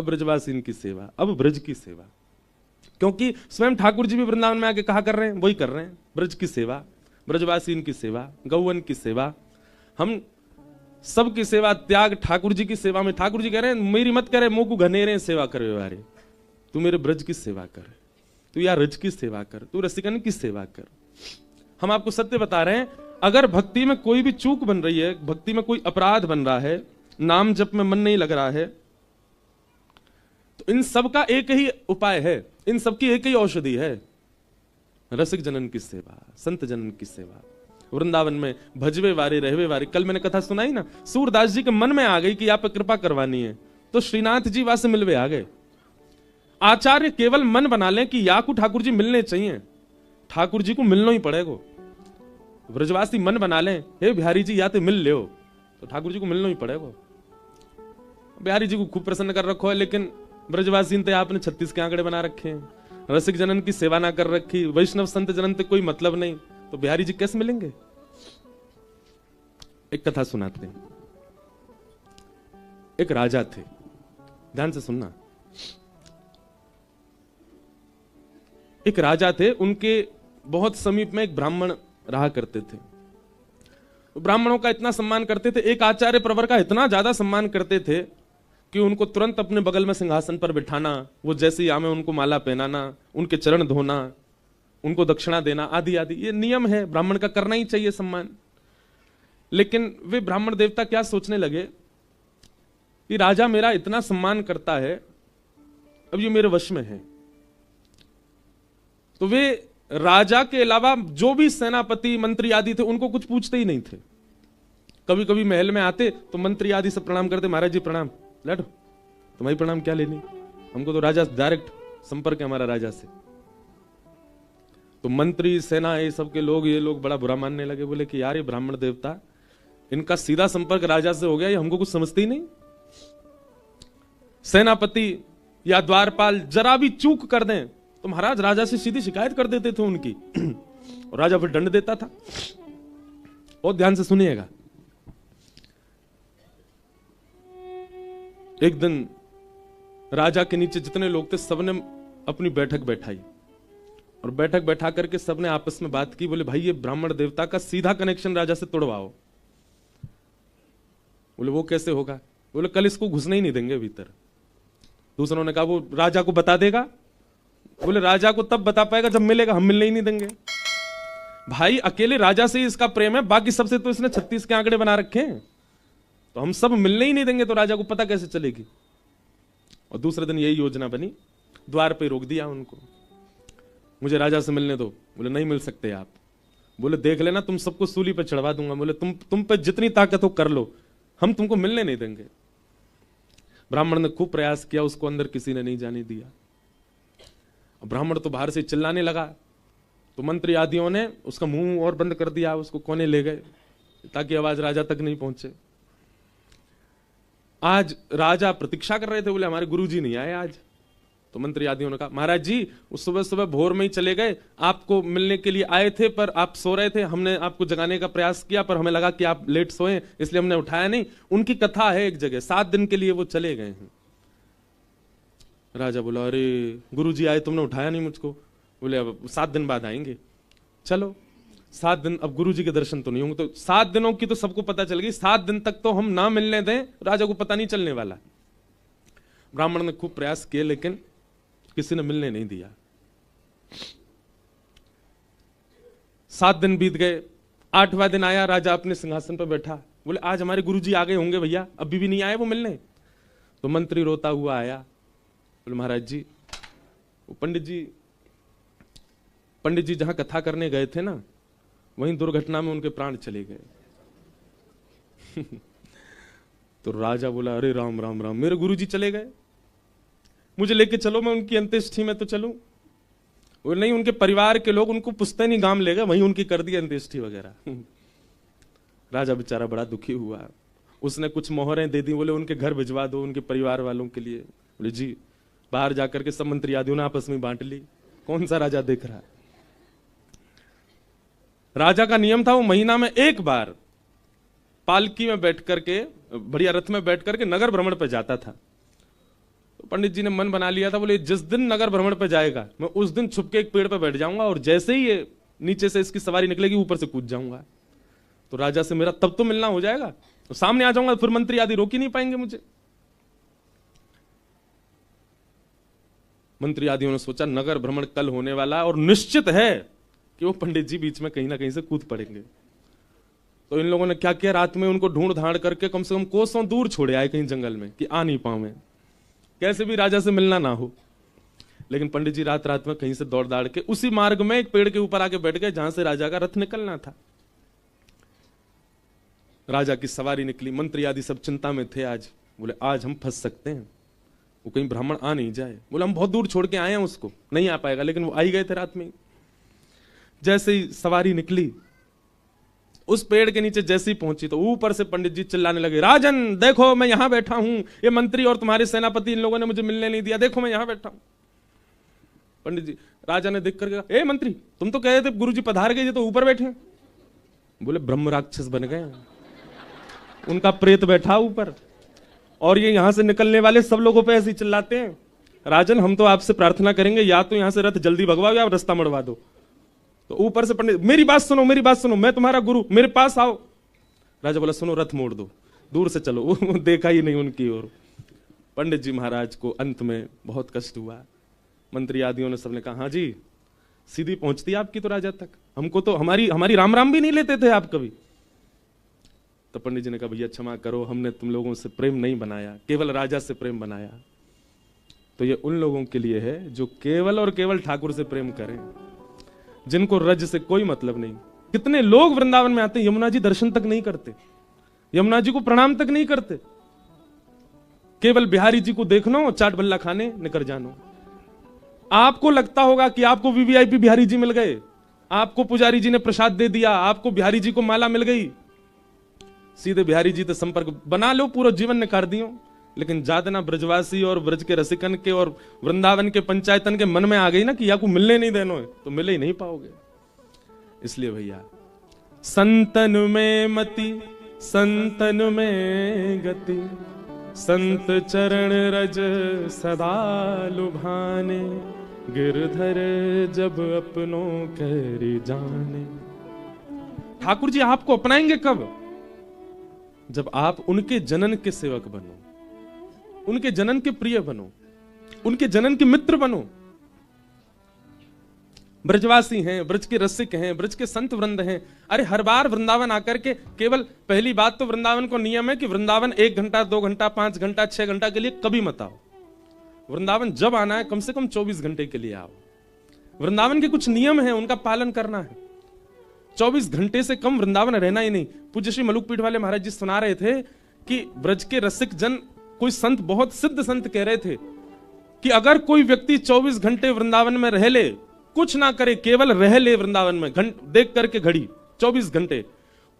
अब ब्रजवासीन की सेवा, अब ब्रज की सेवा, क्योंकि स्वयं ठाकुर जी भी वृंदावन में आके कहा कर रहे हैं, वही कर रहे हैं, ब्रज की सेवा, ब्रजवासीन की सेवा, गौवन की सेवा, हम सबकी सेवा त्याग ठाकुर जी की सेवा में। ठाकुर जी कह रहे हैं मेरी मत करे, मुंह को घनेरे सेवा कर व्यवहारे, तू मेरे ब्रज की सेवा कर, तू या रज की सेवा कर, तू रसिकन की सेवा कर। हम आपको सत्य बता रहे हैं, अगर भक्ति में कोई भी चूक बन रही है, भक्ति में कोई अपराध बन रहा है, नाम जप में मन नहीं लग रहा है, तो इन सब का एक ही उपाय है, इन सबकी एक ही औषधि है, रसिक जनन की सेवा, संत जनन की सेवा। वृंदावन में भजवे वारे रहवे वारे, कल मैंने कथा सुनाई ना, सूरदास जी के मन में आ गई कि आप पे कृपा करवानी है, तो श्रीनाथ जी वहां से मिलवे आ गए। आचार्य केवल मन बना लें कि या को ठाकुर जी मिलने चाहिए, ठाकुर जी को मिलना ही पड़ेगा। ब्रजवासी मन बना लें, हे बिहारी जी या तो मिल ले, तो ठाकुर जी को मिलना ही पड़ेगा। बिहारी जी को खूब प्रसन्न कर रखो है, लेकिन ब्रजवासी तो आपने 36 के आंकड़े बना रखे हैं, रसिक जनन की सेवा ना कर रखी, वैष्णव संत जनन से कोई मतलब नहीं, तो बिहारी जी कैसे मिलेंगे। एक कथा सुनाते हैं। एक राजा थे, ध्यान से सुनना। एक राजा थे, उनके बहुत समीप में एक ब्राह्मण रहा करते थे। ब्राह्मणों का इतना सम्मान करते थे, एक आचार्य प्रवर का इतना ज्यादा सम्मान करते थे कि उनको तुरंत अपने बगल में सिंहासन पर बिठाना, वो जैसे ही आमे उनको माला पहनाना, उनके चरण धोना, उनको दक्षिणा देना, आदि आदि, ये नियम है, ब्राह्मण का करना ही चाहिए सम्मान। लेकिन वे ब्राह्मण देवता क्या सोचने लगे कि राजा मेरा इतना सम्मान करता है, अब ये मेरे वश में है, तो वे राजा के अलावा जो भी सेनापति मंत्री आदि थे उनको कुछ पूछते ही नहीं थे। कभी कभी महल में आते तो मंत्री आदि से प्रणाम करते, महाराज जी प्रणाम, लैठो तुम्हारी प्रणाम क्या लेनी, हमको तो राजा डायरेक्ट संपर्क है हमारा राजा से। तो मंत्री सेना ये सब के लोग, ये लोग बड़ा बुरा मानने लगे, बोले कि यार ये ब्राह्मण देवता, इनका सीधा संपर्क राजा से हो गया, ये हमको कुछ समझते ही नहीं। सेनापति या द्वारपाल जरा भी चूक कर दें तो महाराज राजा से सीधी शिकायत कर देते थे उनकी, और राजा फिर दंड देता था। बहुत ध्यान से सुनिएगा। एक दिन राजा के नीचे जितने लोग थे सबने अपनी बैठक बैठाई, और बैठक बैठा करके सबने आपस में बात की, बोले भाई ये ब्राह्मण देवता का सीधा कनेक्शन राजा से तोड़वाओ। बोले वो कैसे होगा, बोले कल इसको घुसने ही नहीं देंगे भीतर। दूसरों ने कहा वो राजा को बता देगा, बोले राजा को तब बता पाएगा जब मिलेगा, हम मिलने ही नहीं देंगे। भाई अकेले राजा से ही इसका प्रेम है, बाकी सबसे तो इसने 36 के आंकड़े बना रखे हैं, तो हम सब मिलने ही नहीं देंगे तो राजा को पता कैसे चलेगी। और दूसरे दिन यही योजना बनी, द्वार पे रोक दिया उनको, मुझे राजा से मिलने दो। बोले नहीं मिल सकते आप। बोले देख लेना तुम सबको सूली पे चढ़वा दूंगा। बोले तुम पे जितनी ताकत हो कर लो, हम तुमको मिलने नहीं देंगे। ब्राह्मण ने खूब प्रयास किया, उसको अंदर किसी ने नहीं जाने दिया। ब्राह्मण तो बाहर से चिल्लाने लगा, तो मंत्री आदियों ने उसका मुंह और बंद कर दिया, उसको कोने ले गए ताकि आवाज राजा तक नहीं पहुंचे। आज राजा प्रतीक्षा कर रहे थे, बोले हमारे गुरुजी नहीं आए आज। तो मंत्री आदियों ने कहा महाराज जी उस सुबह सुबह भोर में ही चले गए, आपको मिलने के लिए आए थे पर आप सो रहे थे, हमने आपको जगाने का प्रयास किया पर हमें लगा कि आप लेट सोए इसलिए हमने उठाया नहीं। उनकी कथा है एक जगह, 7 दिन के लिए वो चले गए हैं। राजा बोला अरे गुरुजी आए तुमने उठाया नहीं मुझको। बोले अब 7 दिन बाद आएंगे। चलो 7 दिन, अब गुरुजी के दर्शन तो नहीं होंगे, तो 7 दिनों की तो सबको पता चल गई, 7 दिन तक तो हम ना मिलने दें, राजा को पता नहीं चलने वाला। ब्राह्मण ने खूब प्रयास किए लेकिन किसी ने मिलने नहीं दिया। 7 दिन बीत गए, 8वां दिन आया, राजा अपने सिंहासन पर बैठा। बोले आज हमारे गुरुजी आ गए होंगे भैया, अभी भी नहीं आए वो मिलने। तो मंत्री रोता हुआ आया, बोले महाराज जी वो पंडित जी जहां कथा करने गए थे ना, वहीं दुर्घटना में उनके प्राण चले गए। तो राजा बोला अरे राम राम राम, मेरे गुरुजी चले गए, मुझे लेके चलो, मैं उनकी अंत्येष्टि में तो चलूं। वो नहीं, उनके परिवार के लोग उनको पुश्तैनी गांव ले गए, वहीं उनकी कर दी अंत्येष्टि वगैरह। राजा बेचारा बड़ा दुखी हुआ, उसने कुछ मोहरें दे दी, बोले उनके घर भिजवा दो उनके परिवार वालों के लिए। बोले जी, बाहर जाकर के सब मंत्री आदियों ने आपस में बांट ली, कौन सा राजा देख रहा है। राजा का नियम था वो महीना में एक बार पालकी में बैठ करके, बढ़िया रथ में बैठ करके नगर भ्रमण पर जाता था। पंडित जी ने मन बना लिया था, बोले जिस दिन नगर भ्रमण पे जाएगा मैं उस दिन छुप के एक पेड़ पे बैठ जाऊंगा और जैसे ही ये नीचे से इसकी सवारी निकलेगी ऊपर से कूद जाऊंगा, तो राजा से मेरा तब तो मिलना हो जाएगा, तो सामने आ जाऊंगा, फिर मंत्री आदि रोक ही नहीं पाएंगे मुझे। मंत्री आदियों ने सोचा नगर भ्रमण कल होने वाला और निश्चित है कि वो पंडित जी बीच में कहीं ना कहीं से कूद पड़ेंगे। तो इन लोगों ने क्या किया, रात में उनको ढूंढ धाड़ करके कम से कम कोसों दूर छोड़े आए कहीं जंगल में कि आ नहीं पाऊं मैं, कैसे भी राजा से मिलना ना हो। लेकिन पंडित जी रात रात में कहीं से दौड़ दाड़ के उसी मार्ग में एक पेड़ के ऊपर आके बैठ गए जहां से राजा का रथ निकलना था। राजा की सवारी निकली, मंत्री आदि सब चिंता में थे। आज बोले आज हम फंस सकते हैं, वो कहीं ब्राह्मण आ नहीं जाए। बोले हम बहुत दूर छोड़ के आए हैं, उसको नहीं आ पाएगा। लेकिन वो आ ही गए थे रात में। जैसे ही सवारी निकली उस पेड़ के नीचे जैसे ही पहुंची तो ऊपर से पंडित जी चिल्लाने लगे, राजन देखो मैं यहां बैठा हूं, ये मंत्री और तुम्हारे सेनापति इन लोगों ने मुझे मिलने नहीं दिया, देखो मैं यहां बैठा हूं। पंडित जी, राजा ने देख करके, ए मंत्री तुम तो कह रहे थे गुरुजी पधार गए, तो ऊपर बैठे। बोले ब्रह्म राक्षस बन गए, उनका प्रेत बैठा ऊपर और ये यहां से निकलने वाले सब लोगों पे ऐसे चिल्लाते हैं। राजन हम तो आपसे प्रार्थना करेंगे, या तो यहां से रथ जल्दी भगवाओ या रास्ता मड़वा दो। तो ऊपर से पंडित, मेरी बात सुनो, मेरी बात सुनो, मैं तुम्हारा गुरु, मेरे पास आओ। राजा बोला सुनो रथ मोड़ दो, दूर से चलो। वो देखा ही नहीं उनकी ओर। पंडित जी महाराज को अंत में बहुत कष्ट हुआ। मंत्री आदियों ने सबने कहा, हाँ जी सीधी पहुंचती आपकी तो राजा तक, हमको तो हमारी राम राम भी नहीं लेते थे आप कभी। तो पंडित जी ने कहा भैया क्षमा करो, हमने तुम लोगों से प्रेम नहीं बनाया, केवल राजा से प्रेम बनाया। तो ये उन लोगों के लिए है जो केवल और केवल ठाकुर से प्रेम करें, जिनको रज से कोई मतलब नहीं। कितने लोग वृंदावन में आते हैं, यमुना जी दर्शन तक नहीं करते, यमुना जी को प्रणाम तक नहीं करते, केवल बिहारी जी को देखनो, चाट बल्ला खाने निकल जानो। आपको लगता होगा कि आपको वीवीआईपी बिहारी जी मिल गए, आपको पुजारी जी ने प्रसाद दे दिया, आपको बिहारी जी को माला मिल गई, सीधे बिहारी जी से संपर्क बना लो, पूरा जीवन निकाल दियो। लेकिन जातना ब्रजवासी और ब्रज के रसिकन के और वृंदावन के पंचायतन के मन में आ गई ना कि या को मिलने नहीं देनो है, तो मिले ही नहीं पाओगे। इसलिए भैया संतन में मति संतन में गति, संत चरण रज सदा लुभाने, गिरधर जब अपनों कर जाने। ठाकुर जी आपको अपनाएंगे कब? जब आप उनके जनन के सेवक बनो, उनके जनन के प्रिय बनो, उनके जनन के मित्र बनो। ब्रजवासी हैं, ब्रज के रसिक हैं, ब्रज के संत वृंद हैं। अरे हर बार वृंदावन आकर के केवल पहली बात तो वृंदावन को नियम है कि वृंदावन 1 घंटा 2 घंटा 5 घंटा 6 घंटा के लिए कभी मत आओ। वृंदावन जब आना है कम से कम 24 घंटे के लिए आओ। वृंदावन के कुछ नियम है, उनका पालन करना है। 24 घंटे से कम वृंदावन रहना ही नहीं। पूज्य श्री मलुकपीठ वाले महाराज जी सुना रहे थे कि ब्रज के रसिक जन, कोई संत, बहुत सिद्ध संत कह रहे थे कि अगर कोई व्यक्ति 24 घंटे वृंदावन में रह ले, कुछ ना करे, केवल रह ले वृंदावन में, देख करके घड़ी 24 घंटे,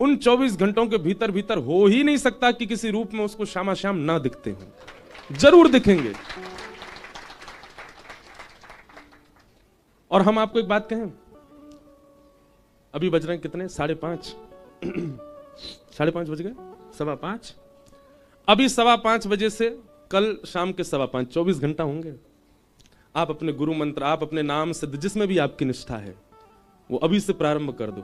उन 24 घंटों के भीतर भीतर हो ही नहीं सकता कि किसी रूप में उसको श्यामा श्याम ना दिखते हो, जरूर दिखेंगे। और हम आपको एक बात कहें, अभी बज रहे हैं कितने? 5:30 5:30 बज गए, 5:15। अभी 5:15 बजे से कल शाम के 5:15 24 घंटा होंगे। आप अपने गुरु मंत्र, आप अपने नाम सिद्ध, जिसमें भी आपकी निष्ठा है, वो अभी से प्रारंभ कर दो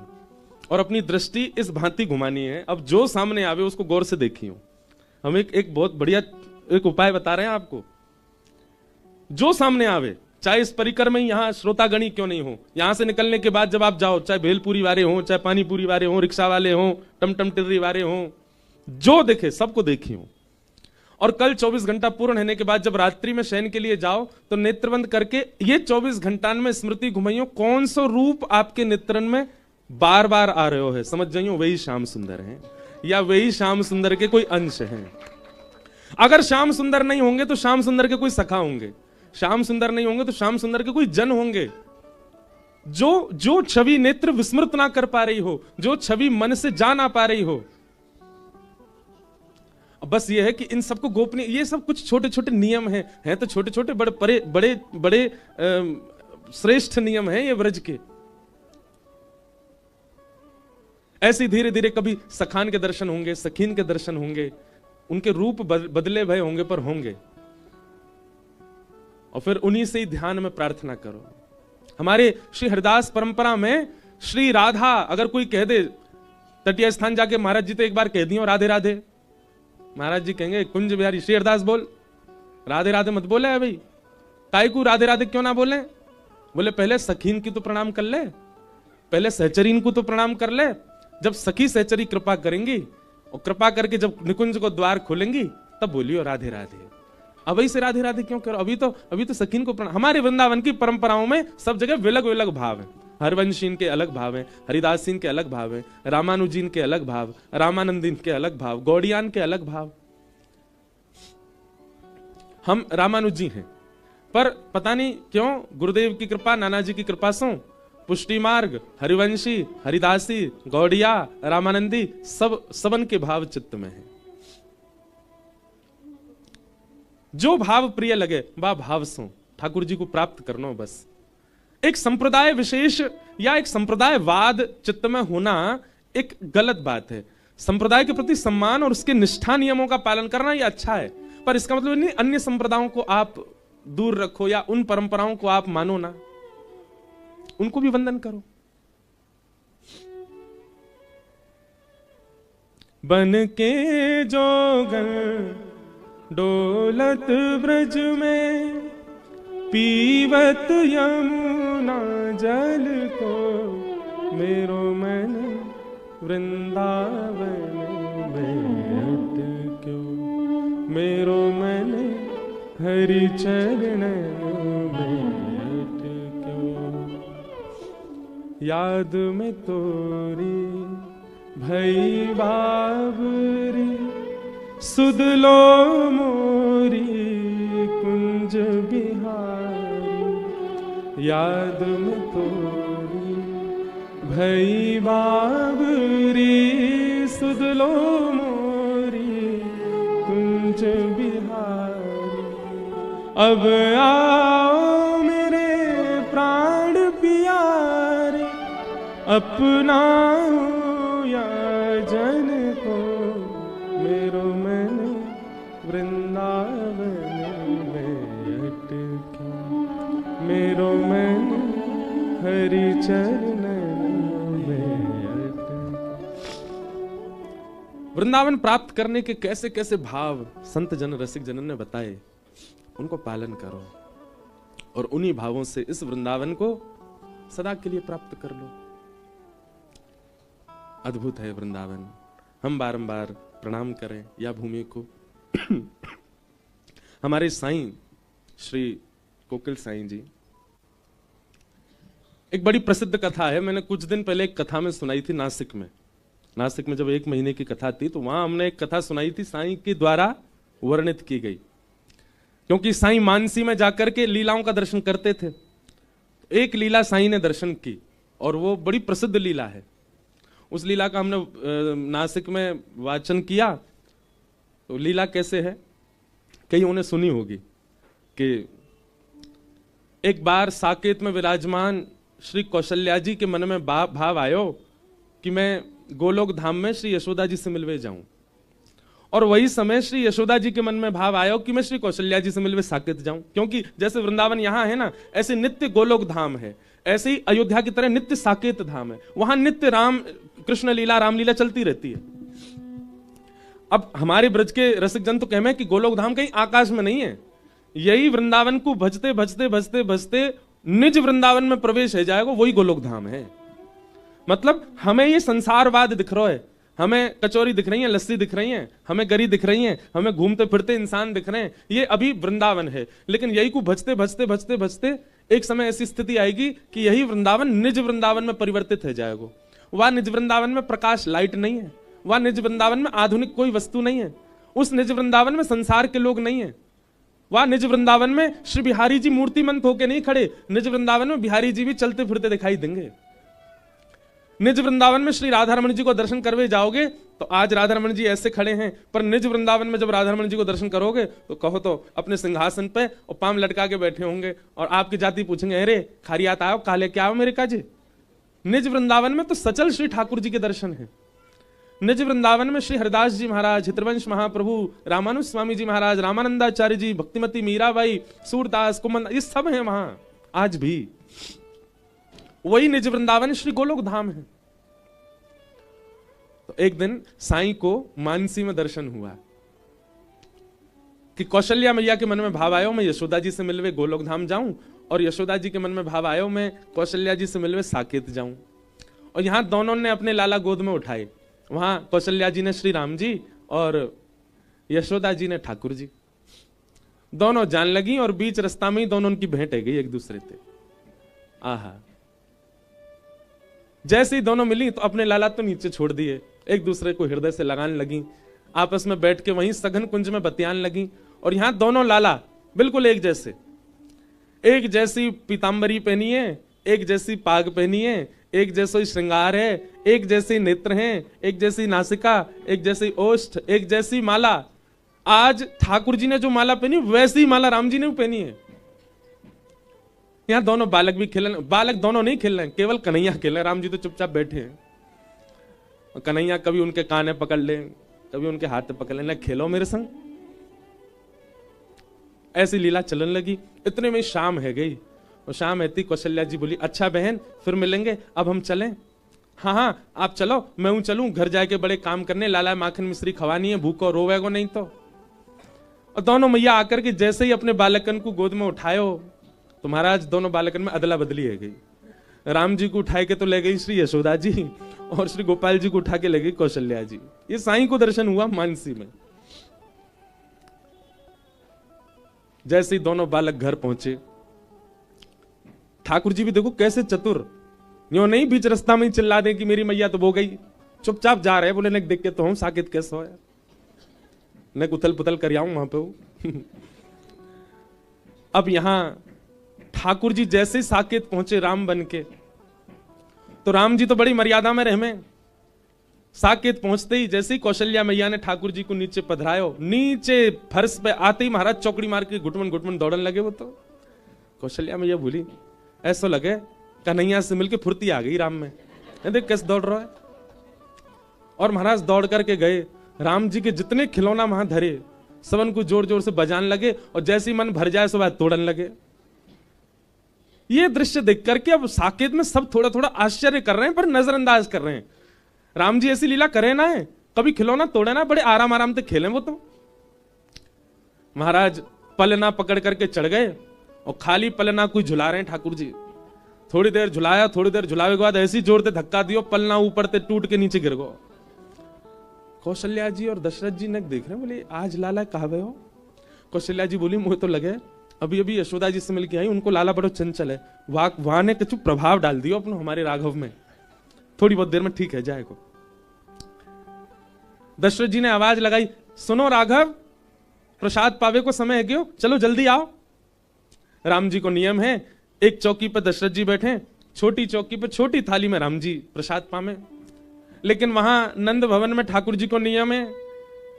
और अपनी दृष्टि इस भांति घुमानी है। अब जो सामने आवे उसको गौर से देखियो। हम एक बहुत बढ़िया एक उपाय बता रहे हैं आपको। जो सामने आवे, चाहे इस परिकर में यहां श्रोतागणी क्यों नहीं हो, यहां से निकलने के बाद जब आप जाओ, चाहे भेलपुरी वाले हो, चाहे पानीपुरी वाले हो, रिक्शा वाले हो, टमटम टिर्री वाले हो, जो देखे सबको देखियो। और कल 24 घंटा पूर्ण होने के बाद जब रात्रि में शयन के लिए जाओ तो नेत्रबंद करके ये 24 घंटा में स्मृति घुमाइयो, कौन सा रूप आपके नेत्रन में बार बार आ रहे हो है, समझ जाइयो वही श्याम सुंदर है या वही श्याम सुंदर के कोई अंश हैं। अगर श्याम सुंदर नहीं होंगे तो श्याम सुंदर के कोई सखा होंगे, श्याम सुंदर नहीं होंगे तो श्याम सुंदर के कोई जन होंगे। जो छवि नेत्र विस्मृत ना कर पा रही हो, जो छवि मन से जा ना पा रही हो, बस ये है कि इन सबको गोपनीय, ये सब कुछ छोटे छोटे नियम हैं तो छोटे छोटे बड़े बड़े बड़े श्रेष्ठ नियम हैं ये व्रज के। ऐसे धीरे धीरे कभी सखान के दर्शन होंगे, सखीन के दर्शन होंगे, उनके रूप बदले भय होंगे पर होंगे। और फिर उन्हीं से ही ध्यान में प्रार्थना करो। हमारे श्री हरिदास परंपरा में श्री राधा अगर कोई कह दे, तटीय स्थान जाके महाराज जी तो एक बार कह दियो राधे राधे, महाराज जी कहेंगे कुंज बिहारी श्री हरिदास बोल, राधे राधे मत बोले है भाई, काय को राधे राधे क्यों ना बोले? बोले पहले सखीन की तो प्रणाम कर ले, पहले सहचरीन को तो प्रणाम कर ले। जब सखी सहचरी कृपा करेंगी और कृपा करके जब निकुंज को द्वार खोलेंगी तब बोलियो राधे राधे। अभी से राधे राधे क्यों करो? अभी तो सखीन को प्रणाम। हमारे वृंदावन की परंपराओं में सब जगह विलग विलग भाव है। हरवंशीन के अलग भाव है, हरिदासीन के अलग भाव है, रामानुजीन के अलग भाव, रामानंदीन के अलग भाव, गौड़ियान के अलग भाव। हम रामानुजी हैं, पर पता नहीं क्यों गुरुदेव की कृपा, नानाजी की कृपा से पुष्टि मार्ग, हरिवंशी, हरिदासी, गौड़िया, रामानंदी सबन के भाव चित्त में है। जो भाव प्रिय लगे वह भाव सो ठाकुर जी को प्राप्त करना। बस एक संप्रदाय विशेष या एक संप्रदायवाद चित्त में होना एक गलत बात है। संप्रदाय के प्रति सम्मान और उसके निष्ठा नियमों का पालन करना यह अच्छा है, पर इसका मतलब नहीं अन्य संप्रदायों को आप दूर रखो या उन परंपराओं को आप मानो ना, उनको भी वंदन करो। बन के जोगन डोलत ब्रज में, पीवत यमुना जल को, मेरो मन वृंदावन में अटक्यो, मेरो मन हरि चरण में अटक्यो। याद में तोरी भई बाबरी, सुध लो मोरी कुंज बिहारी। याद में तोरी भई बाबरी, सुध लो मोरी कुंज बिहारी। अब आओ मेरे प्राण प्यारे, अपनाओ या जन को, मेरो मन वृंदावन में अटके, मेरो मन हरि चरण में अटके। वृंदावन प्राप्त करने के कैसे कैसे भाव संत जन रसिक जनन ने बताए, उनको पालन करो और उन्हीं भावों से इस वृंदावन को सदा के लिए प्राप्त कर लो। अद्भुत है वृंदावन। हम बारंबार प्रणाम करें या भूमि को। हमारे साईं श्री कोकिल साईं जी, एक बड़ी प्रसिद्ध कथा है, मैंने कुछ दिन पहले एक कथा में सुनाई थी नासिक में। नासिक में जब 1 महीने की कथा थी तो वहां हमने एक कथा सुनाई थी, साईं के द्वारा वर्णित की गई। क्योंकि साईं मानसी में जाकर के लीलाओं का दर्शन करते थे। एक लीला साईं ने दर्शन की और वो बड़ी प्रसिद्ध लीला है। उस लीला का हमने नासिक में वाचन किया। तो लीला कैसे है, कई उन्हें सुनी होगी कि एक बार साकेत में विराजमान श्री कौशल्या जी के मन में भाव आयो कि मैं गोलोक धाम में श्री यशोदा जी से मिलवे जाऊं, और वही समय श्री यशोदा जी के मन में भाव आयो कि मैं श्री कौशल्या जी से मिलवे साकेत जाऊं। क्योंकि जैसे वृंदावन यहां है ना, ऐसे नित्य गोलोक धाम है, ऐसे ही अयोध्या की तरह नित्य साकेत धाम है। वहां नित्य राम कृष्ण लीला रामलीला चलती रहती है। अब हमारे ब्रज के रसिक जन तो कहते हैं कि गोलोक धाम कहीं आकाश में नहीं है, यही वृंदावन को भजते भजते भजते भजते निज वृंदावन में प्रवेश हो जाएगा, वही गोलोक धाम है। मतलब हमें ये संसारवाद दिख रहा है, हमें कचौरी दिख रही है, लस्सी दिख रही है, हमें गरी दिख रही है, हमें घूमते फिरते इंसान दिख रहे हैं, ये अभी वृंदावन है। लेकिन यही को भजते भजते भजते भजते एक समय ऐसी स्थिति आएगी कि यही वृंदावन निज वृंदावन में परिवर्तित हो जाएगा। वह निज वृंदावन में प्रकाश लाइट नहीं है, वह निज वृंदावन में आधुनिक कोई वस्तु नहीं है, उस निज वृंदावन में संसार के लोग नहीं है। वह निज वृंदावन में श्री बिहारी जी मूर्तिमंत होके नहीं खड़े, निज वृंदावन में बिहारी जी भी चलते फिरते दिखाई देंगे। निज वृंदावन में श्री राधा रमण जी को दर्शन करवे जाओगे तो आज राधा रमण जी ऐसे खड़े हैं, पर निज वृंदावन में जब राधा रमण जी को दर्शन करोगे तो कहो तो अपने सिंहासन पे और पांव लटका के बैठे होंगे और आपकी जाति पूछेंगे, अरे खारियात आओ, काले क्या आओ मेरे काजे। निज वृंदावन में तो सचल श्री ठाकुर जी के दर्शन है। निज वृंदावन में श्री हरिदास जी महाराज, हितवंश महाप्रभु, रामानुज स्वामी जी महाराज, रामानंदाचार्य जी, भक्तिमती मीराबाई, सूरदास, कुमन, ये सब हैं वहां आज भी। वही निज वृंदावन श्री गोलोक धाम है। तो एक दिन साईं को मानसी में दर्शन हुआ कि कौशल्या मैया के मन में भाव आयो मैं यशोदा जी से मिलवे गोलोक धाम जाऊं, और यशोदा जी के मन में भाव आयो मैं कौशल्या जी से मिलवे साकेत जाऊं। और यहां दोनों ने अपने लाला गोद में उठाए। वहां कौशल्या जी ने श्री राम जी और यशोदा जी ने ठाकुर जी। दोनों जान लगी और बीच रास्ता में ही दोनों उनकी भेंट है गई एक दूसरे से। आहा, जैसे ही दोनों मिली तो अपने लाला तो नीचे छोड़ दिए, एक दूसरे को हृदय से लगाने लगी, आपस में बैठ के वहीं सघन कुंज में बतियान लगी। और यहां दोनों लाला बिल्कुल एक जैसे, एक जैसी पीतांबरी पहनी है, एक जैसी पाग पहनी है, एक जैसा श्रृंगार है, एक जैसे नेत्र हैं, एक जैसी नासिका, एक जैसी ओष्ठ, एक जैसी माला। आज ठाकुर जी ने जो माला पहनी वैसी माला राम जी ने भी पहनी है। यहां दोनों बालक भी खेल रहे, बालक दोनों नहीं खेल रहे, केवल कन्हैया खेल रहे, राम जी तो चुपचाप बैठे हैं। कन्हैया कभी उनके काने पकड़ ले, कभी उनके हाथ पकड़ ले, खेलो मेरे संग। ऐसी लीला चलन लगी। इतने में शाम है गई, और शाम ऐती कौशल्या जी बोली अच्छा बहन फिर मिलेंगे, अब हम चलें? हाँ हाँ आप चलो, मैं हूं चलूं, घर जाके बड़े काम करने, लाला माखन मिश्री खवानी है, भूखो रोवेगो नहीं तो। और दोनों मैया आकर के जैसे ही अपने बालकन को गोद में उठायो तो महाराज दोनों बालकन में अदला बदली है गई। राम जी को उठाए के तो ले गई श्री यशोदा जी, और श्री गोपाल जी को उठा के ले गई कौशल्या जी। ये साईं को दर्शन हुआ मानसी में। जैसे ही दोनों बालक घर पहुंचे, ठाकुर जी भी देखो कैसे चतुर, यो नहीं बीच रास्ता में ही चिल्ला दे कि मेरी मैया तो वो गई, चुपचाप जा रहे बोले, देख के तो हम साकेत कैसे हो, न उथल पुथल कर आऊं वहां पे। अब यहां ठाकुर जी जैसे साकेत पहुंचे राम बन के, तो राम जी तो बड़ी मर्यादा में रहे में। साकेत पहुंचते ही जैसे ही कौशल्या मैया ने ठाकुर जी को नीचे पधरायो, नीचे फर्श पे आते ही महाराज चौकड़ी मार के घुटमन घुटमन दौड़न लगे। वो तो कौशल्या मैया भूली, ऐसा लगे कन्हैया से मिलके फुर्ती आ गई राम में, देख कैसे दौड़ रहा है। और महाराज दौड़ करके गए, राम जी के जितने खिलौना वहां धरे सबन को जोर जोर से बजान लगे, और जैसे ही मन भर जाए सब तोड़न लगे। ये दृश्य देख करके अब साकेत में सब थोड़ा थोड़ा आश्चर्य कर रहे हैं, पर नजरअंदाज कर रहे हैं। राम जी ऐसी लीला करे ना है, कभी खिलौना तोड़े ना, बड़े आराम आराम से खेलें वो तो। महाराज पलना पकड़ करके चढ़ गए, और खाली पलना कोई झुला रहे हैं ठाकुर जी। थोड़ी देर झुलाया, थोड़ी देर झुलावे के बाद ऐसी जोर से धक्का दियो, पलना ऊपर से टूट के नीचे गिर गो। कौशल्या जी और दशरथ जी ने देख रहे, बोले आज लाला कहाँ गए हो? कौशल्या जी बोली मुझे तो लगे अभी अभी यशोदा जी से मिलके आई, उनको लाला बड़ो चंचल है, वहां ने कुछ प्रभाव डाल दियो अपने हमारे राघव में, थोड़ी बहुत देर में ठीक है जाएगा। दशरथ जी ने आवाज लगाई, सुनो राघव, प्रसाद पावे को समय है क्यों, चलो जल्दी आओ। राम जी को नियम है, एक चौकी पर दशरथ जी बैठे, छोटी चौकी पर छोटी थाली में राम जी प्रसाद पावे। लेकिन वहां नंद भवन में ठाकुर जी को नियम है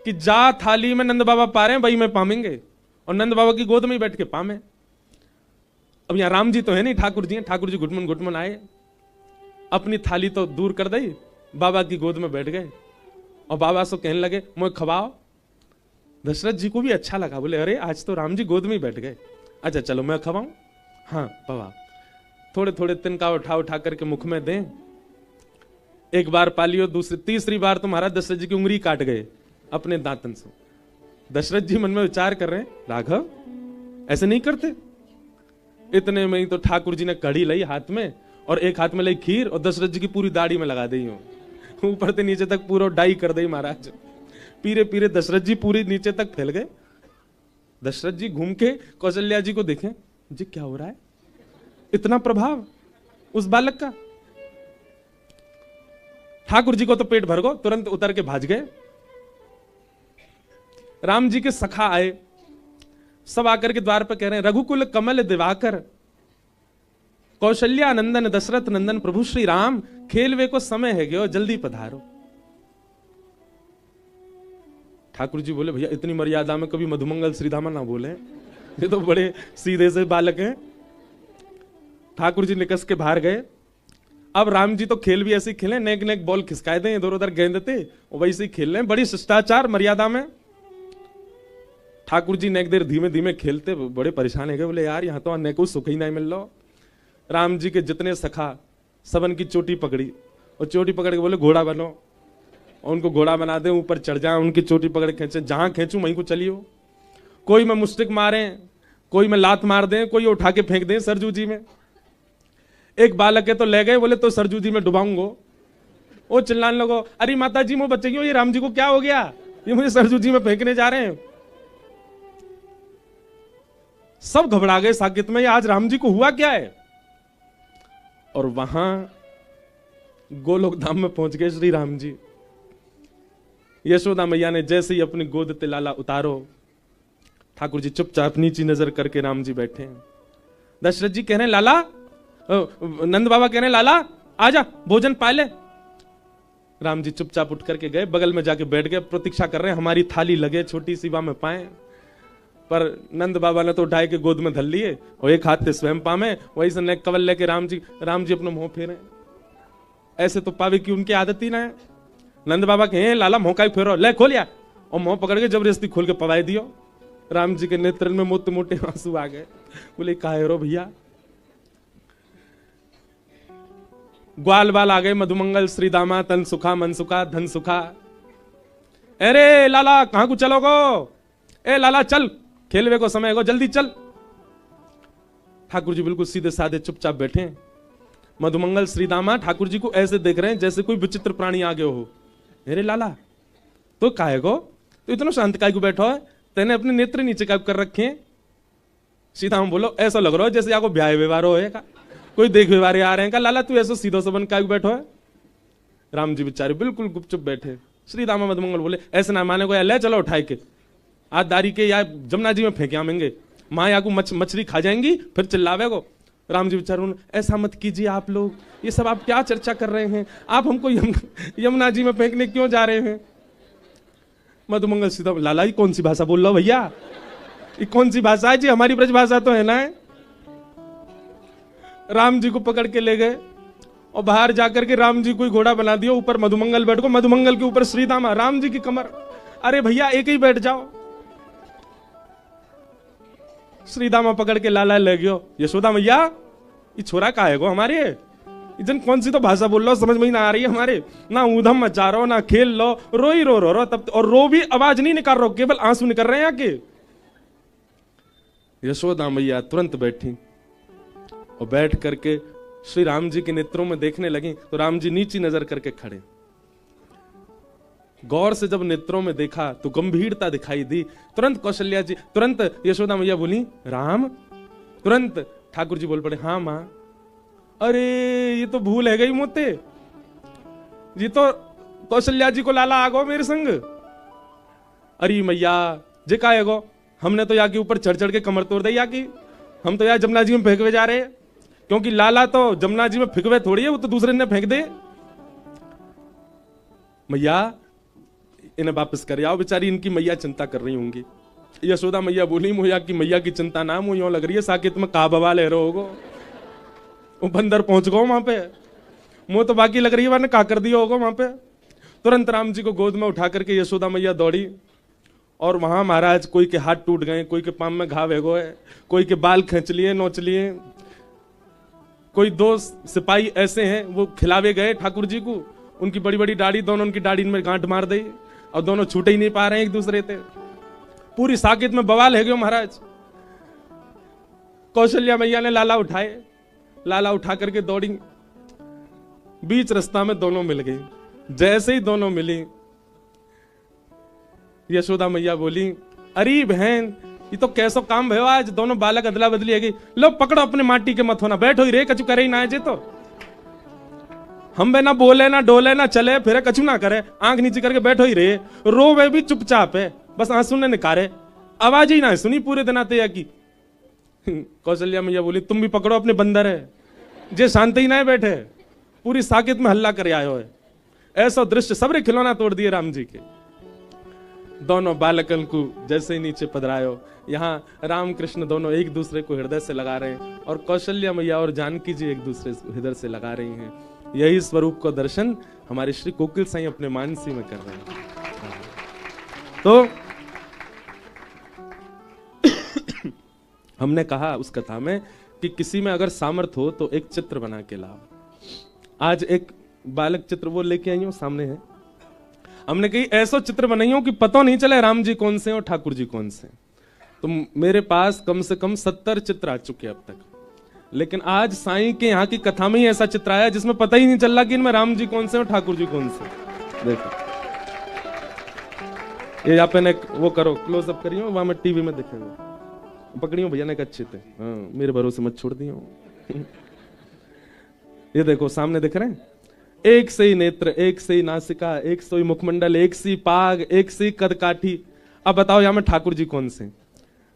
कि जा थाली में नंद बाबा पा रहे हैं वही में पावेंगे, और नंद बाबा की गोद में ही बैठ के पावे। अब यहाँ राम जी तो है नहीं, ठाकुर जी हैं। ठाकुर जी घुटमन घुटमन आए, अपनी थाली तो दूर कर दी, बाबा की गोद में बैठ गए, और बाबा से कहने लगे मुझे खवाओ। दशरथ जी को भी अच्छा लगा, बोले अरे आज तो राम जी गोद में ही बैठ गए, अच्छा चलो मैं खवाऊं। हाँ बाबा, थोड़े थोड़े तिनका उठा उठा करके मुख में दें। एक बार पालियो, दूसरी तीसरी बार तो महाराज दशरथ जी की उंगली काट गए अपने दांतन से। दशरथ जी मन में विचार कर रहे हैं, राघव ऐसे नहीं करते। इतने में ही तो ठाकुर जी ने कढ़ी लाई हाथ में, और एक हाथ में लाई खीर, और दशरथ जी की पूरी दाढ़ी में लगा दी हो, ऊपर से नीचे तक पूरा डाई कर दी महाराज। पीरे पीरे दशरथ जी पूरी नीचे तक फैल गए। दशरथ जी घूम के कौशल्या जी को देखें, जी क्या हो रहा है, इतना प्रभाव उस बालक का। ठाकुर जी को तो पेट भर गो, तुरंत उतर के भाज गए। राम जी के सखा आए, सब आकर के द्वार पर कह रहे हैं, रघुकुल कमल दिवाकर कौशल्या नंदन दशरथ नंदन प्रभु श्री राम, खेलवे को समय है गयो, जल्दी पधारो। ठाकुर जी बोले भैया इतनी मर्यादा में कभी मधुमंगल श्रीधामा ना बोले, ये तो बड़े सीधे से बालक हैं। ठाकुर जी निकस के बाहर गए। अब राम जी तो खेल भी ऐसे ही खेले, नेक नेक बॉल खिसकाए थे, इधर उधर गेंद थे, और वैसे ही खेल रहे हैं, बड़ी शिष्टाचार मर्यादा में। ठाकुर जी नेक देर धीमे धीमे खेलते, बड़े परेशान है गए, बोले यार यहाँ तो नेक को सुख ही नहीं मिल रहा। राम जी के जितने सखा सबन की चोटी पकड़ी, और चोटी पकड़ के बोले घोड़ा बनो, और उनको घोड़ा बना दे, ऊपर चढ़ जाए, उनकी चोटी पकड़ के खींचे, जहां खींचू वहीं को चलियो। कोई में मुस्टिक मारे, कोई में लात मार दें, कोई उठा के फेंक दें सरजू जी में। एक बालक है तो ले गए, बोले तो सरजू जी में डुबाऊंगो। वो चिल्लाने लगो, अरे माता जी वो बच्चे क्यों, ये राम जी को क्या हो गया, ये मुझे सरजू जी में फेंकने जा रहे हैं। सब घबरा गए साकेत में, आज राम जी को हुआ क्या है। और वहां गोलोक धाम में पहुंच गए श्री राम जी। यशोदा मैया ने जैसे ही अपनी गोद ते लाला उतारो, ठाकुर जी चुपचाप नीची नजर करके राम जी बैठे हैं। दशरथ जी कह रहे हैं लाला, नंद बाबा कह रहे हैं लाला आजा भोजन पा ले। राम जी चुपचाप उठ करके गए, बगल में जाके बैठ गए, प्रतीक्षा कर रहे हैं हमारी थाली लगे, छोटी सी में पाए। पर नंद बाबा ने तो उठाए के गोद में धर लिए, और एक हाथ से स्वयं पामे, वही से नेक कवल लेके राम जी अपना मुंह फेरे। ऐसे तो पावे की उनकी आदत ही ना है। नंद बाबा कहे लाला मुंह का फेरो, ले खोलिया, और मुंह पकड़ के जबरदस्ती खोल के पवाई दियो। राम जी के नेत्र में मोटे मोटे आंसू आ गए, बोले काहे रो भैया। ग्वाल बाल आ गए, मधुमंगल श्री दामा, तन सुखा मन सुखा धन सुखा। अरे लाला कहां को चलोगो, ए लाला चल, खेलवे को समय हो, जल्दी चल। ठाकुर जी बिल्कुल सीधे साधे चुपचाप बैठे हैं। मधुमंगल श्री दामा ठाकुर जी को ऐसे देख रहे हैं जैसे कोई विचित्र प्राणी आ गए हो। अरे लाला तो काहे को, तो इतना शांत काय को बैठो है, तेने अपने नेत्र नीचे काय कर रखे हैं। सीधा हम बोलो, ऐसा लग रहा है जैसे आपको ब्याह व्यवहार होएगा, कोई देख व्यवहार आ रहे हैं का, लाला तू ऐसा सीधो सबन काय को बैठो है। राम जी बेचारे बिल्कुल गुपचुप बैठे। श्री दामा मधुमंगल बोले ऐसे ना माने को, या ले चलो उठाए के आज दारी के या जमुना जी में फेंके आमेंगे, माँ या को मछली खा जाएंगी फिर चिल्लावे को। राम जी बेचारे ऐसा मत कीजिए आप लोग, ये सब आप क्या चर्चा कर रहे हैं, आप हमको यमुना जी में फेंकने क्यों जा रहे हैं। मधुमंगल सीधा, लाला ये कौन सी भाषा बोल रहा हो भैया, ये कौन सी भाषा है जी, हमारी ब्रज भाषा तो है ना। राम जी को पकड़ के ले गए, और बाहर जाकर के राम जी को घोड़ा बना दिया, ऊपर मधुमंगल बैठ को, मधुमंगल के ऊपर श्री दामा, राम जी की कमर। अरे भैया एक ही बैठ जाओ। श्री दामा पकड़ के लाला ले गयो। यशोदा मैया ये छोरा का है गो हमारे, इधन कौन सी तो भाषा बोल लो, समझ में ही ना आ रही है हमारे, ना ऊधम मचा रहो ना खेल लो, रो ही रो तब, और रो भी आवाज नहीं निकाल रहो, केवल आंसू निकल रहे हैं आके। यशोदा मैया तुरंत बैठी, और बैठ करके श्री राम जी के नेत्रों में देखने लगी, तो राम जी नीची नजर करके खड़े। गौर से जब नेत्रों में देखा तो गंभीरता दिखाई दी। तुरंत कौशल्या जी, तुरंत यशोदा मैया बोली राम। तुरंत ठाकुर जी बोल पड़े हाँ मां। अरे ये तो भूल है गई मोते, ये तो कौशल्या जी को लाला आगो मेरे संग। अरे मैया जे का आगो, हमने तो यहाँ के ऊपर चढ़ चढ़ के कमर तोड़ दी, यहाँ की हम तो यहाँ जमुना जी में फेंकवे जा रहे हैं, क्योंकि लाला तो जमुना जी में फेंकवे थोड़ी है, वो तो दूसरे ने फेंक दे। मैया इन्हें वापस कर आओ, बेचारी इनकी मैया चिंता कर रही होंगी। यशोदा मैया बोली मुझे की मैया की चिंता ना, मुझे यूं लग रही है साकेत में का बवा ले रहे होगो, वो बंदर पहुंच गो वहां पे, मुंह तो बाकी लग रही है मैंने का कर दिया होगा वहां पे। तुरंत राम जी को गोद में उठा करके यशोदा मैया दौड़ी, और वहां महाराज कोई के हाथ टूट गए, कोई के पाम में घाव है, कोई के बाल खींच लिए नोच लिए, कोई दो सिपाही ऐसे हैं वो खिलावे गए ठाकुर जी को, उनकी बड़ी बड़ी दाढ़ी, दोनों उनकी दाढ़ी में गांठ मार दी, और दोनों छूटे ही नहीं पा रहे हैं एक दूसरे से। पूरी साकेत में बवाल है गयो महाराज। कौशल्या मैया ने लाला उठाए, लाला उठा करके दौड़ी, बीच रास्ता में दोनों मिल गई। जैसे ही दोनों मिली, यशोदा मैया बोली अरे बहन ये तो कैसो काम भयो आज, दोनों बालक अदला बदली है गई, लो पकड़ो अपने माटी के मत होना, बैठो ही रे, कछु करे ही ना है जे तो हम बे ना बोले ना डोले ना चले फिर कछु ना करे, आंख नीचे करके बैठो ही रे, रोवे भी चुपचाप है, बस आंसू ने निकारे, आवाज ही ना सुनी पूरे दिन आते या की। कौशल्या मैया बोली तुम भी पकड़ो अपने बंदर है, जे शांति ही ना बैठे, पूरी साकेत में हल्ला करे आयो है। ऐसा दृश्य सबरे खिलौना तोड़ दिए राम जी के। दोनों बालकन को जैसे ही नीचे पधरायो, यहाँ राम कृष्ण दोनों एक दूसरे को हृदय से लगा रहे हैं, और कौशल्या मैया और जानकी जी एक दूसरे हृदय से लगा रही हैं। यही स्वरूप को दर्शन हमारे श्री कोकिल साईं अपने मानसी में कर रहे हैं। तो हमने कहा उस कथा में कि किसी में अगर सामर्थ्य हो तो एक चित्र बना के लाओ। आज एक बालक चित्र वो लेके आई हूं, सामने है। हमने कही ऐसा चित्र बनाइयो कि पता नहीं चले राम जी कौन से और ठाकुर जी कौन से। तो मेरे पास कम से कम 70 चित्र आ चुके अब तक, लेकिन आज साईं के यहाँ की कथा में ही ऐसा चित्र आया जिसमें पता ही नहीं चल रहा कि इनमें राम जी कौन से और ठाकुर जी कौन से। देखो ये यहाँ पे वो करो, क्लोजअप करियो, वहां में टीवी में दिखेगा। पकड़ियो भैया ने अच्छे थे, हाँ मेरे भरोसे मत छोड़ दियो। ये देखो सामने दिख रहे हैं, एक से ही नेत्र, एक से ही नासिका, एक से ही मुखमंडल, एक सी पाग, एक सी कदकाठी। अब बताओ यहाँ में ठाकुर जी कौन से?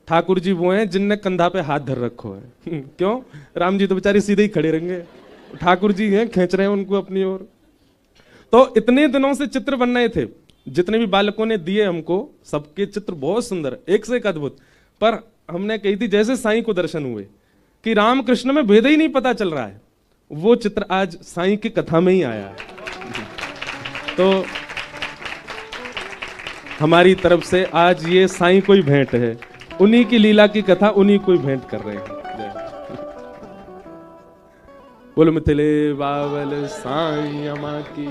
ठाकुर जी वो हैं जिनने कंधा पे हाथ धर रखो है। क्यों? राम जी तो बेचारे सीधे ही खड़े रहेंगे, ठाकुर जी हैं खींच रहे हैं उनको अपनी ओर। तो इतने दिनों से चित्र बन रहे थे, जितने भी बालकों ने दिए हमको, सबके चित्र बहुत सुंदर, एक से एक अद्भुत। पर हमने कही थी जैसे साईं को दर्शन हुए कि राम कृष्ण में भेद ही नहीं पता चल रहा है, वो चित्र आज साईं की कथा में ही आया है। तो हमारी तरफ से आज ये साईं को ही भेंट है, उन्हीं की लीला की कथा उन्हीं को ही भेंट कर रहे हैं। बोलो मिथिले बावल साईं अमा की।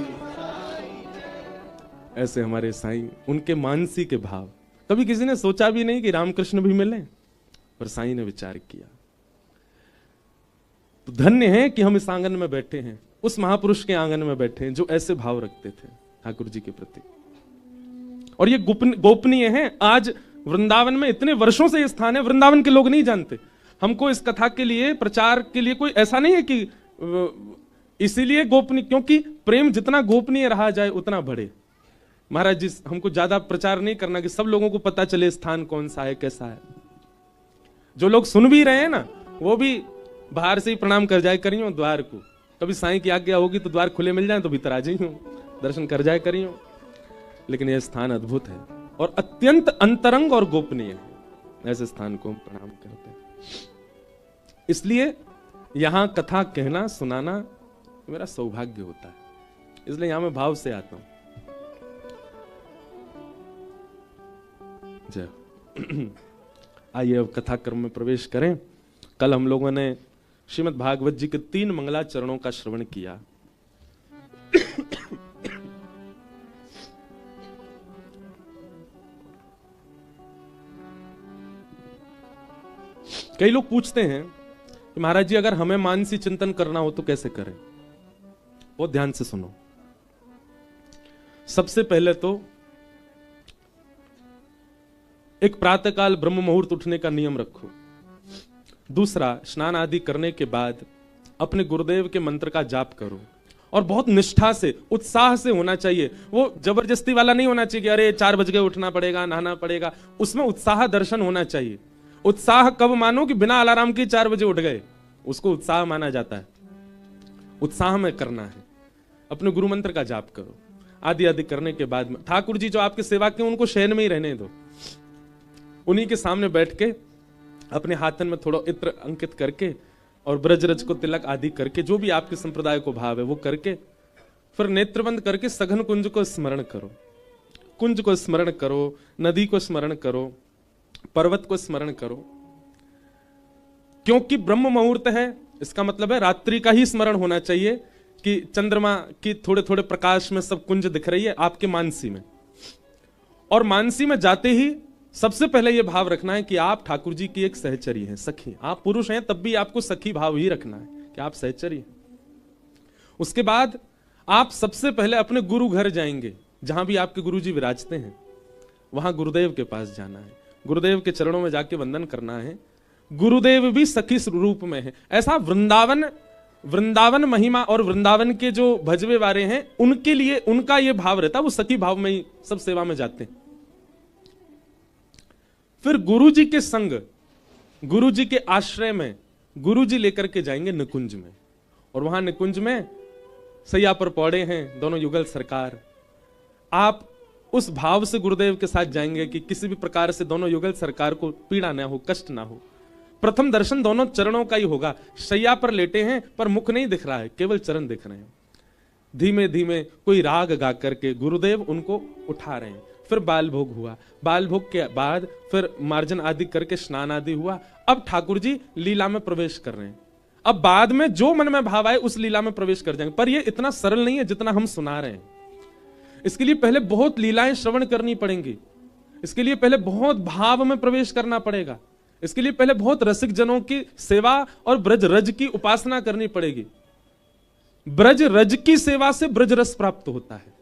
ऐसे हमारे साईं, उनके मानसी के भाव। कभी किसी ने सोचा भी नहीं कि रामकृष्ण भी मिले, पर साईं ने विचार किया। तो धन्य है कि हम इस आंगन में बैठे हैं, उस महापुरुष के आंगन में बैठे हैं जो ऐसे भाव रखते थे ठाकुर जी के प्रति। और ये गोपनीय है। आज वृंदावन में इतने वर्षों से ये स्थान है, वृंदावन के लोग नहीं जानते। हमको इस कथा के लिए, प्रचार के लिए कोई ऐसा नहीं है कि इसीलिए गोपनीय, क्योंकि प्रेम जितना गोपनीय रहा जाए उतना बढ़े। महाराज जी हमको ज्यादा प्रचार नहीं करना कि सब लोगों को पता चले स्थान कौन सा है, कैसा है। जो लोग सुन भी रहे हैं ना, वो भी बाहर से ही प्रणाम कर जाए करियो द्वार को। कभी साईं की आज्ञा होगी तो द्वार खुले मिल जाए तो भीतर आ जाइयो, दर्शन कर जाए करियो। लेकिन यह स्थान अद्भुत है और अत्यंत अंतरंग और गोपनीय है। ऐसे स्थान को प्रणाम करते हैं। इसलिए यहां कथा कहना, सुनाना मेरा सौभाग्य होता है, इसलिए यहां मैं भाव से आता हूं। जय। आइए अब कथा क्रम में प्रवेश करें। कल हम लोगों ने श्रीमद् भागवत जी के 3 मंगलाचरणों का श्रवण किया। कई लोग पूछते हैं कि महाराज जी अगर हमें मानसी चिंतन करना हो तो कैसे करें? बहुत ध्यान से सुनो। सबसे पहले तो एक प्रातःकाल ब्रह्म मुहूर्त उठने का नियम रखो। दूसरा, स्नान आदि करने के बाद अपने गुरुदेव के मंत्र का जाप करो और बहुत निष्ठा से, उत्साह से होना चाहिए। वो जबरदस्ती वाला नहीं होना चाहिए कि अरे 4 बज गए उठना पड़ेगा, नहाना पड़ेगा। उसमें उत्साह दर्शन होना चाहिए। उत्साह कब मानो कि बिना अलार्म के 4 बजे उठ गए, उसको उत्साह माना जाता है। उत्साह में करना है। अपने गुरु मंत्र का जाप करो। आदि आदि करने के बाद में ठाकुर जी जो आपके सेवा के उनको शयन में ही रहने दो। उन्हीं के सामने बैठ के अपने हाथन में थोड़ा इत्र अंकित करके और ब्रजरज को तिलक आदि करके, जो भी आपके संप्रदाय को भाव है वो करके, फिर नेत्रबंद करके सघन कुंज को स्मरण करो। कुंज को स्मरण करो, नदी को स्मरण करो, पर्वत को स्मरण करो। क्योंकि ब्रह्म मुहूर्त है, इसका मतलब है रात्रि का ही स्मरण होना चाहिए कि चंद्रमा की थोड़े थोड़े प्रकाश में सब कुंज दिख रही है आपके मानसी में। और मानसी में जाते ही सबसे पहले यह भाव रखना है कि आप ठाकुर जी की एक सहचरी हैं, सखी। आप पुरुष हैं तब भी आपको सखी भाव ही रखना है कि आप सहचरी हैं। उसके बाद आप सबसे पहले अपने गुरु घर जाएंगे, जहां भी आपके गुरु जी विराजते हैं वहां गुरुदेव के पास जाना है। गुरुदेव के चरणों में जाके वंदन करना है। गुरुदेव भी सखी रूप में है। ऐसा वृंदावन महिमा और वृंदावन के जो भजवे वारे हैं उनके लिए उनका यह भाव रहता है, वो सखी भाव में ही सब सेवा में जाते हैं। फिर गुरु जी के संग, गुरु जी के आश्रय में गुरु जी लेकर के जाएंगे निकुंज में। और वहां निकुंज में सैया पर पौड़े हैं दोनों युगल सरकार। आप उस भाव से गुरुदेव के साथ जाएंगे कि किसी भी प्रकार से दोनों युगल सरकार को पीड़ा ना हो, कष्ट ना हो। प्रथम दर्शन दोनों चरणों का ही होगा। सैया पर लेटे हैं पर मुख नहीं दिख रहा है, केवल चरण दिख रहे हैं। धीमे धीमे कोई राग गा करके गुरुदेव उनको उठा रहे हैं। फिर बाल भोग हुआ, बाल भोग के बाद फिर मार्जन आदि करके स्नान आदि हुआ। अब ठाकुर जी लीला में प्रवेश कर रहे हैं। अब बाद में जो मन में भाव आए उस लीला में प्रवेश कर जाएंगे। पर ये इतना सरल नहीं है जितना हम सुना रहे हैं। इसके लिए पहले बहुत लीलाएं श्रवण करनी पड़ेंगी। इसके लिए पहले बहुत भाव में प्रवेश करना पड़ेगा। इसके लिए पहले बहुत रसिक जनों की सेवा और ब्रज रज की उपासना करनी पड़ेगी। ब्रज रज की सेवा से ब्रज रस प्राप्त होता है,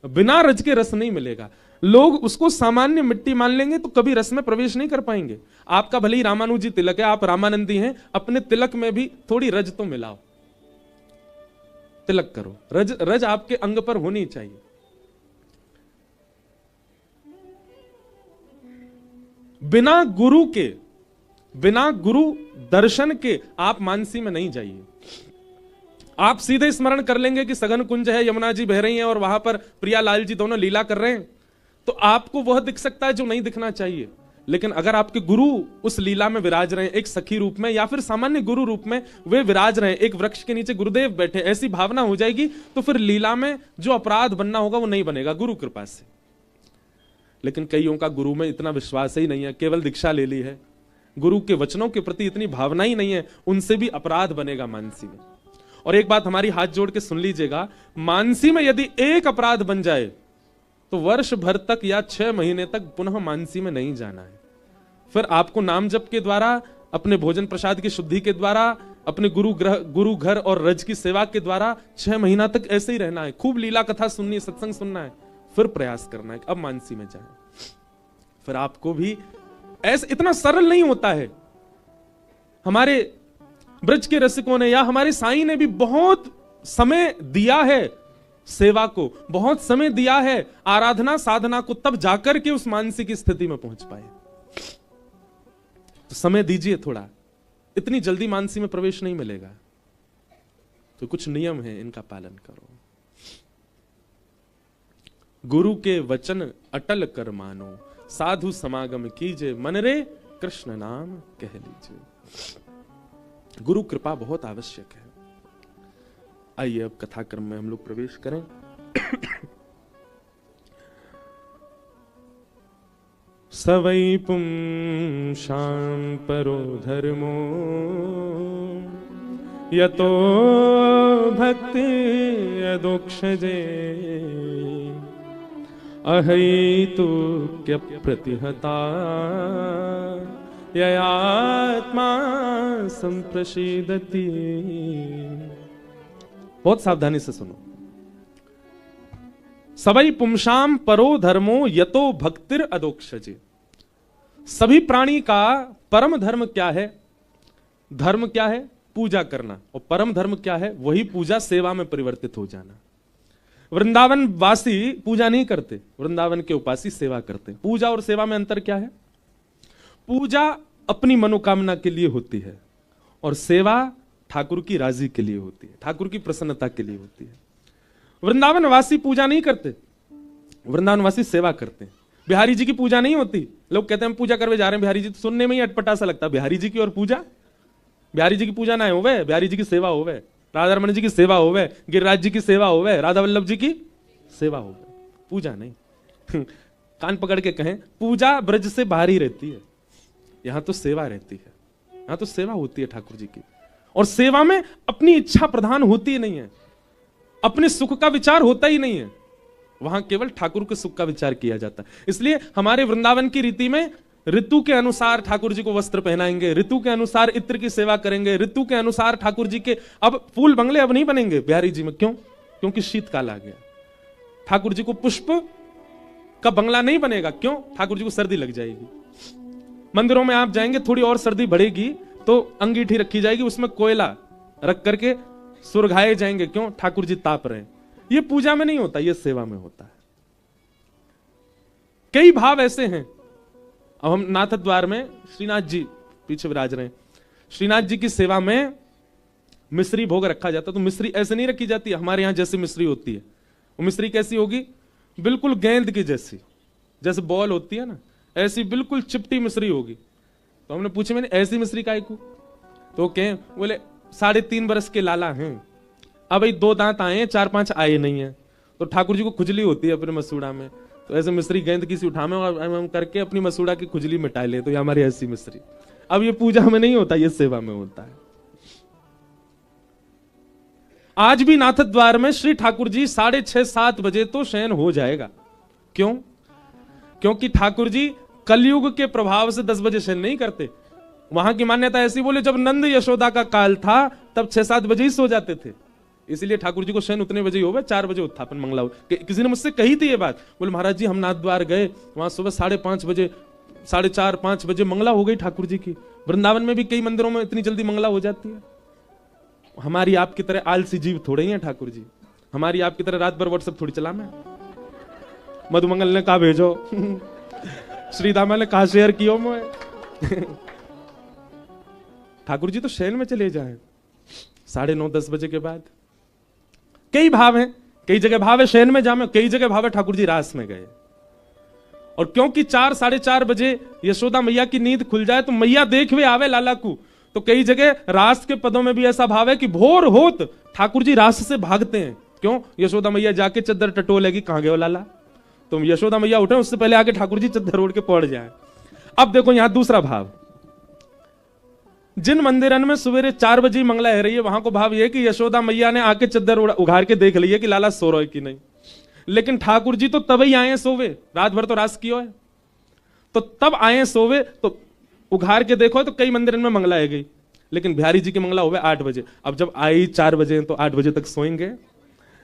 बिना रज के रस नहीं मिलेगा। लोग उसको सामान्य मिट्टी मान लेंगे तो कभी रस में प्रवेश नहीं कर पाएंगे। आपका भले ही रामानुजी तिलक है, आप रामानंदी हैं, अपने तिलक में भी थोड़ी रज तो मिलाओ, तिलक करो। रज रज आपके अंग पर होनी चाहिए। बिना गुरु के, बिना गुरु दर्शन के आप मानसी में नहीं जाइए। आप सीधे स्मरण कर लेंगे कि सघन कुंज है, यमुना जी बह रही हैं और वहां पर प्रियालाल जी दोनों लीला कर रहे हैं, तो आपको वह दिख सकता है जो नहीं दिखना चाहिए। लेकिन अगर आपके गुरु उस लीला में विराज रहे हैं, एक सखी रूप में या फिर सामान्य गुरु रूप में वे विराज रहे हैं, एक वृक्ष के नीचे गुरुदेव बैठे, ऐसी भावना हो जाएगी तो फिर लीला में जो अपराध बनना होगा वो नहीं बनेगा गुरु कृपा से। लेकिन कईयों का गुरु में इतना विश्वास ही नहीं है, केवल दीक्षा ले ली है, गुरु के वचनों के प्रति इतनी भावना ही नहीं है, उनसे भी अपराध बनेगा मानसी में। और एक बात हमारी हाथ जोड़ के सुन लीजिएगा, मानसी में यदि एक अपराध बन जाए तो वर्ष भर तक या 6 महीने तक पुनः मानसी में नहीं जाना है। फिर आपको नाम जप के द्वारा, अपने भोजन प्रसाद की शुद्धि के द्वारा, अपने गुरु घर और रज की सेवा के द्वारा 6 महीना तक ऐसे ही रहना है। खूब लीला कथा सुननी, सत्संग सुनना है, फिर प्रयास करना है अब मानसी में जाए। फिर आपको भी ऐसा, इतना सरल नहीं होता है। हमारे ब्रज के रसिकों ने या हमारे साईं ने भी बहुत समय दिया है सेवा को, बहुत समय दिया है आराधना साधना को, तब जाकर के उस मानसिक स्थिति में पहुंच पाए। तो समय दीजिए थोड़ा, इतनी जल्दी मानसी में प्रवेश नहीं मिलेगा। तो कुछ नियम है, इनका पालन करो। गुरु के वचन अटल कर मानो, साधु समागम कीजिए, मन रे कृष्ण नाम कह लीजिए। गुरु कृपा बहुत आवश्यक है। आइए अब कथाक्रम में हम लोग प्रवेश करें। सवै पुंसां परो धर्मो यतो भक्ति यदोक्षजे अहैतुक्य प्रतिहता ययात्मा संप्रसीदति। बहुत सावधानी से सुनो। सवै पुंसां परो धर्मो यतो भक्तिर अदोक्षजे। सभी प्राणी का परम धर्म क्या है? धर्म क्या है? पूजा करना। और परम धर्म क्या है? वही पूजा सेवा में परिवर्तित हो जाना। वृंदावन वासी पूजा नहीं करते, वृंदावन के उपासी सेवा करते। पूजा और सेवा में अंतर क्या है? पूजा अपनी मनोकामना के लिए होती है और सेवा ठाकुर की राजी के लिए होती है, ठाकुर की प्रसन्नता के लिए होती है। वृंदावनवासी पूजा नहीं करते, वृंदावनवासी सेवा करते हैं। बिहारी जी की पूजा नहीं होती। लोग कहते हैं हम पूजा करने जा रहे हैं बिहारी जी, तो सुनने में ही अटपटा सा लगता है। बिहारी जी की और पूजा, बिहारी जी की पूजा ना होवे, बिहारी जी की सेवा होवे, राधा रमन जी की सेवा होवे, गिरिराज जी की सेवा होवे, राधा वल्लभ जी की सेवा होवे, पूजा नहीं। कान पकड़ के कहें, पूजा ब्रज से बाहर ही रहती है, यहां तो सेवा रहती है, यहां तो सेवा होती है ठाकुर जी की। और सेवा में अपनी इच्छा प्रधान होती ही नहीं है, अपने सुख का विचार होता ही नहीं है, वहां केवल ठाकुर के सुख का विचार किया जाता है। इसलिए हमारे वृंदावन की रीति में ऋतु के अनुसार ठाकुर जी को वस्त्र पहनाएंगे, ऋतु के अनुसार इत्र की सेवा करेंगे, ऋतु के अनुसार ठाकुर जी के, अब फूल बंगले अब नहीं बनेंगे बिहारी जी में। क्यों? क्योंकि शीतकाल आ गया। ठाकुर जी को पुष्प का बंगला नहीं बनेगा। क्यों? ठाकुर जी को सर्दी लग जाएगी। मंदिरों में आप जाएंगे, थोड़ी और सर्दी बढ़ेगी तो अंगीठी रखी जाएगी, उसमें कोयला रख करके सुरघाए जाएंगे। क्यों? ठाकुर जी ताप रहे हैं। ये पूजा में नहीं होता, ये सेवा में होता है। कई भाव ऐसे हैं। अब हम नाथ द्वार में श्रीनाथ जी पीछे विराज रहे हैं, श्रीनाथ जी की सेवा में मिश्री भोग रखा जाता, तो मिश्री ऐसे नहीं रखी जाती हमारे यहां जैसी मिश्री होती है। वो मिश्री कैसी होगी? बिल्कुल गेंद की जैसी, जैसे बॉल होती है ना, ऐसी बिल्कुल चिपटी मिश्री होगी। तो हमने पूछे, मैंने ऐसी मिश्री काहे को? तो कहें, बोले 3.5 बरस के लाला हैं, अब भाई 2 दांत आए हैं, 4-5 आए नहीं है, तो ठाकुर जी को खुजली होती है अपने मसूड़ा में, तो ऐसे मिस्त्री गेंद किसी उठामे और करके अपनी मसूड़ा की खुजली मिटा ले, तो ये हमारी ऐसी मिस्त्री। अब ये पूजा में नहीं होता, ये सेवा में होता है। आज भी नाथ द्वार में श्री ठाकुर जी 6:30-7 बजे तो शयन हो जाएगा। क्यों? क्योंकि ठाकुर जी कलयुग के प्रभाव से 10 बजे शयन नहीं करते। वहां की मान्यता ऐसी बोले, जब नंद यशोदा का काल था तब 6-7 बजे ही सो जाते थे, इसलिए ठाकुर जी को शयन उतने बजे ही होगा, 4 बजे उत्थापन मंगला हो। किसी ने मुझसे कही थी ये बात, बोले महाराज जी हम नाथ द्वार गए, वहां सुबह 5:30 बजे, 4:30-5 बजे मंगला हो गई ठाकुर जी की। वृंदावन में भी कई मंदिरों में इतनी जल्दी मंगला हो जाती है। हमारी आपकी तरह आलसी जीव थोड़े ही हैं ठाकुर जी, हमारी आपकी तरह रात भर व्हाट्सएप थोड़ी चलाना है। मधुमंगल ने कहा भेजो श्रीदामा ने कहा शेयर कियो मैं ठाकुर जी तो शयन में चले जाएं 9:30-10 बजे के बाद। कई भाव हैं, कई जगह भाव है शयन में जामे, कई जगह भाव है ठाकुर जी रास में गए। और क्योंकि 4-4:30 बजे यशोदा मैया की नींद खुल जाए तो मैया देख वे आवे लाला को, तो कई जगह रास के पदों में भी ऐसा भाव है कि भोर होत ठाकुर जी रास से भागते हैं। क्यों? यशोदा मैया जाके चद्दर टटोलेगी, कहां गए हो लाला, तो यशोदा मैया उठे उससे पहले आके ठाकुर जी चद्दर ओढ़ के पड़ जाए। अब देखो यहां दूसरा भाव, जिन मंदिरन में सवेरे 4 बजे मंगला है रही है, वहां को भाव यह कि यशोदा मैया ने आके चद्दर उघार के देख ली है कि लाला सो रहा है कि नहीं। लेकिन ठाकुर जी तो तब ही आए सोवे, रात भर तो रास किया है, तो तब आए सोवे, तो उघार के देखो तो कई मंदिरन में मंगला है गई, लेकिन बिहारी जी की मंगला हुए 8 बजे। अब जब आई 4 बजे तो 8 बजे तक सोएंगे,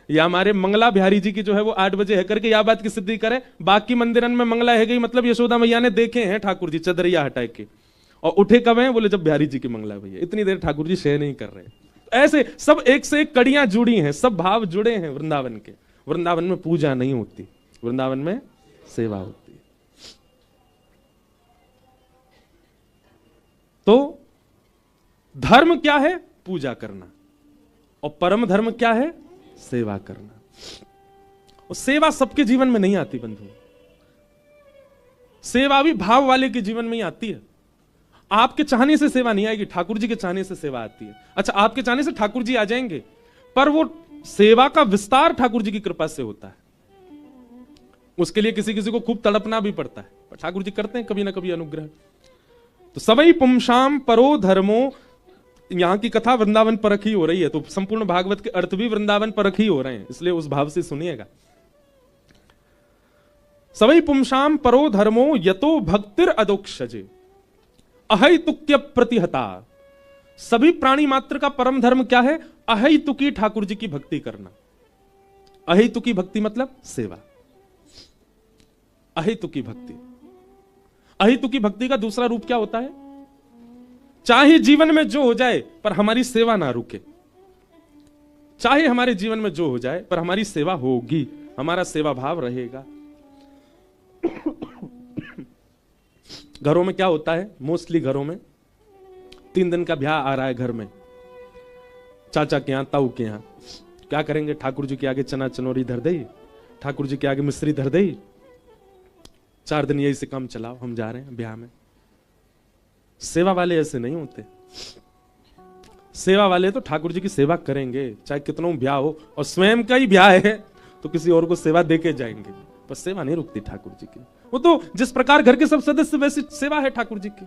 या हमारे मंगला बिहारी जी की जो है वो 8 बजे है करके या बात की सिद्धि करे। बाकी मंदिरन में मंगला है गई, मतलब यशोदा मैया ने देखे हैं ठाकुर जी चदरिया हटा के, और उठे कब हैं? बोले जब बिहारी जी की मंगला भैया, इतनी देर ठाकुर जी शय नहीं कर रहे। ऐसे सब एक से एक कड़ियां जुड़ी हैं, सब भाव जुड़े हैं वृंदावन के। वृंदावन में पूजा नहीं होती, वृंदावन में सेवा होती है। तो धर्म क्या है? पूजा करना। और परम धर्म क्या है? सेवा करना। और सेवा सबके जीवन में नहीं आती बंधु, सेवा भी भाव वाले के जीवन में ही आती है। आपके चाहने से सेवा नहीं आएगी, ठाकुर जी के चाहने से सेवा आती है। अच्छा, आपके चाहने से ठाकुर जी आ जाएंगे, पर वो सेवा का विस्तार ठाकुर जी की कृपा से होता है। उसके लिए किसी किसी को खूब तड़पना भी पड़ता है, पर ठाकुर जी करते हैं कभी ना कभी अनुग्रह। तो सबई पुंसाम परो धर्मो, यहां की कथा वृंदावन परख ही हो रही है, तो संपूर्ण भागवत के अर्थ भी वृंदावन परख ही हो रहे हैं, इसलिए उस भाव से सुनिएगा। सबई पुंसाम परो धर्मो यतो भक्तिर अदोक्षजे अहैतुक्य प्रतिहता। सभी प्राणी मात्र का परम धर्म क्या है? अहैतुकी ठाकुर जी की भक्ति करना। अहैतुकी भक्ति मतलब सेवा। अहैतुकी भक्ति, अहैतुकी भक्ति का दूसरा रूप क्या होता है? चाहे जीवन में जो हो जाए पर हमारी सेवा ना रुके, चाहे हमारे जीवन में जो हो जाए पर हमारी सेवा होगी, हमारा सेवा भाव रहेगा। घरों में क्या होता है? मोस्टली घरों में 3 दिन का ब्याह आ रहा है घर में, चाचा के यहां, ताऊ के यहां, क्या करेंगे? ठाकुर जी के आगे चना चनोरी धर दे, ठाकुर जी के आगे मिश्री धर दे, 4 दिन यही से काम चलाओ, हम जा रहे हैं ब्याह में। सेवा वाले ऐसे नहीं होते। सेवा वाले तो ठाकुर जी की सेवा करेंगे, चाहे कितनों ब्याह हो, और स्वयं का ही ब्याह है तो किसी और को सेवा देके जाएंगे, पर सेवा नहीं रुकती ठाकुर जी की। वो तो जिस प्रकार घर के सब सदस्य वैसी सेवा है ठाकुर जी की,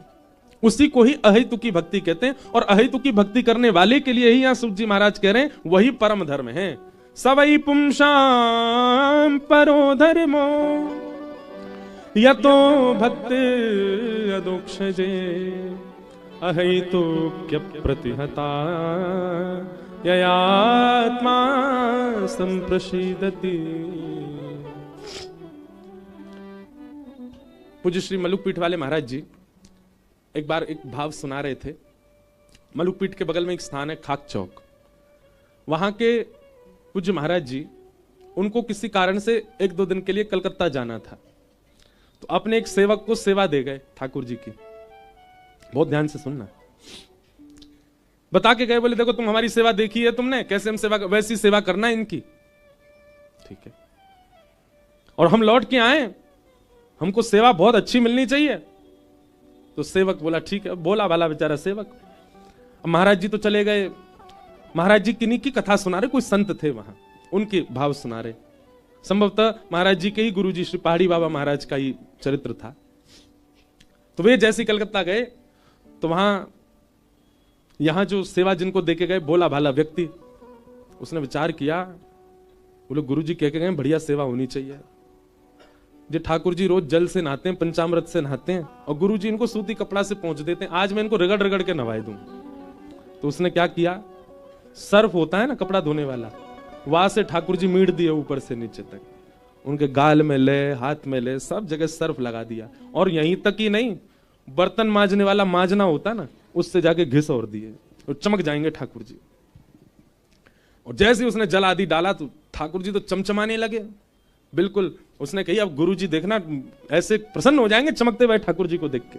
उसी को ही अहैतुकी भक्ति कहते हैं। और अहैतुकी भक्ति करने वाले के लिए ही यहां सूत जी महाराज कह रहे हैं वही परम धर्म है। सवै पुंसाम परो धर्मो यतो भक्ति अदोक्षजे अहैतुक्य प्रतिहता ययात्मा संप्रसीदति। पूज्य श्री मलुक पीठ वाले महाराज जी एक बार एक भाव सुना रहे थे। मलुक पीठ के बगल में एक स्थान है खाक चौक, वहां के पूज्य महाराज जी, उनको किसी कारण से 1-2 दिन के लिए कलकत्ता जाना था, तो अपने एक सेवक को सेवा दे गए ठाकुर जी की। बहुत ध्यान से सुनना। बता के गए, बोले देखो तुम हमारी सेवा देखी है तुमने, कैसे हम सेवा, वैसी सेवा करना है इनकी, ठीक है। और हम लौट के आए, हमको सेवा बहुत अच्छी मिलनी चाहिए। तो सेवक बोला ठीक है, बोला वाला बेचारा सेवक। अब महाराज जी तो चले गए महाराज जी किन्हीं की कथा सुना रहे, कोई संत थे वहां, उनके भाव सुना रहे। संभवतः महाराज जी के ही गुरु जी श्री पहाड़ी बाबा महाराज का ही चरित्र था। तो वे जैसे कलकत्ता गए तो वहां यहां जो सेवा जिनको देके गए, भोला भाला व्यक्ति, उसने विचार किया, बोले गुरु जी कह के गए बढ़िया सेवा होनी चाहिए। जो ठाकुर जी रोज जल से नहाते हैं, पंचामृत से नहाते हैं, और गुरु जी इनको सूती कपड़ा से पहुंच देते हैं, आज मैं इनको रगड़ रगड़ के नवाई दूं। तो उसने क्या किया, सर्फ होता है ना कपड़ा धोने वाला, वहां से ठाकुर जी मीड़ दिए ऊपर से नीचे तक, उनके गाल में ले, हाथ में ले, सब जगह सर्फ लगा दिया। और यहीं तक ही नहीं, बर्तन मांजने वाला मांजना होता ना, उससे जाके घिस और दिए, और चमक जाएंगे ठाकुर जी। और जैसे उसने जल आदि डाला तो ठाकुर जी तो चमचमाने लगे बिल्कुल। उसने कही अब गुरु जी देखना ऐसे प्रसन्न हो जाएंगे चमकते हुए ठाकुर जी को देख के।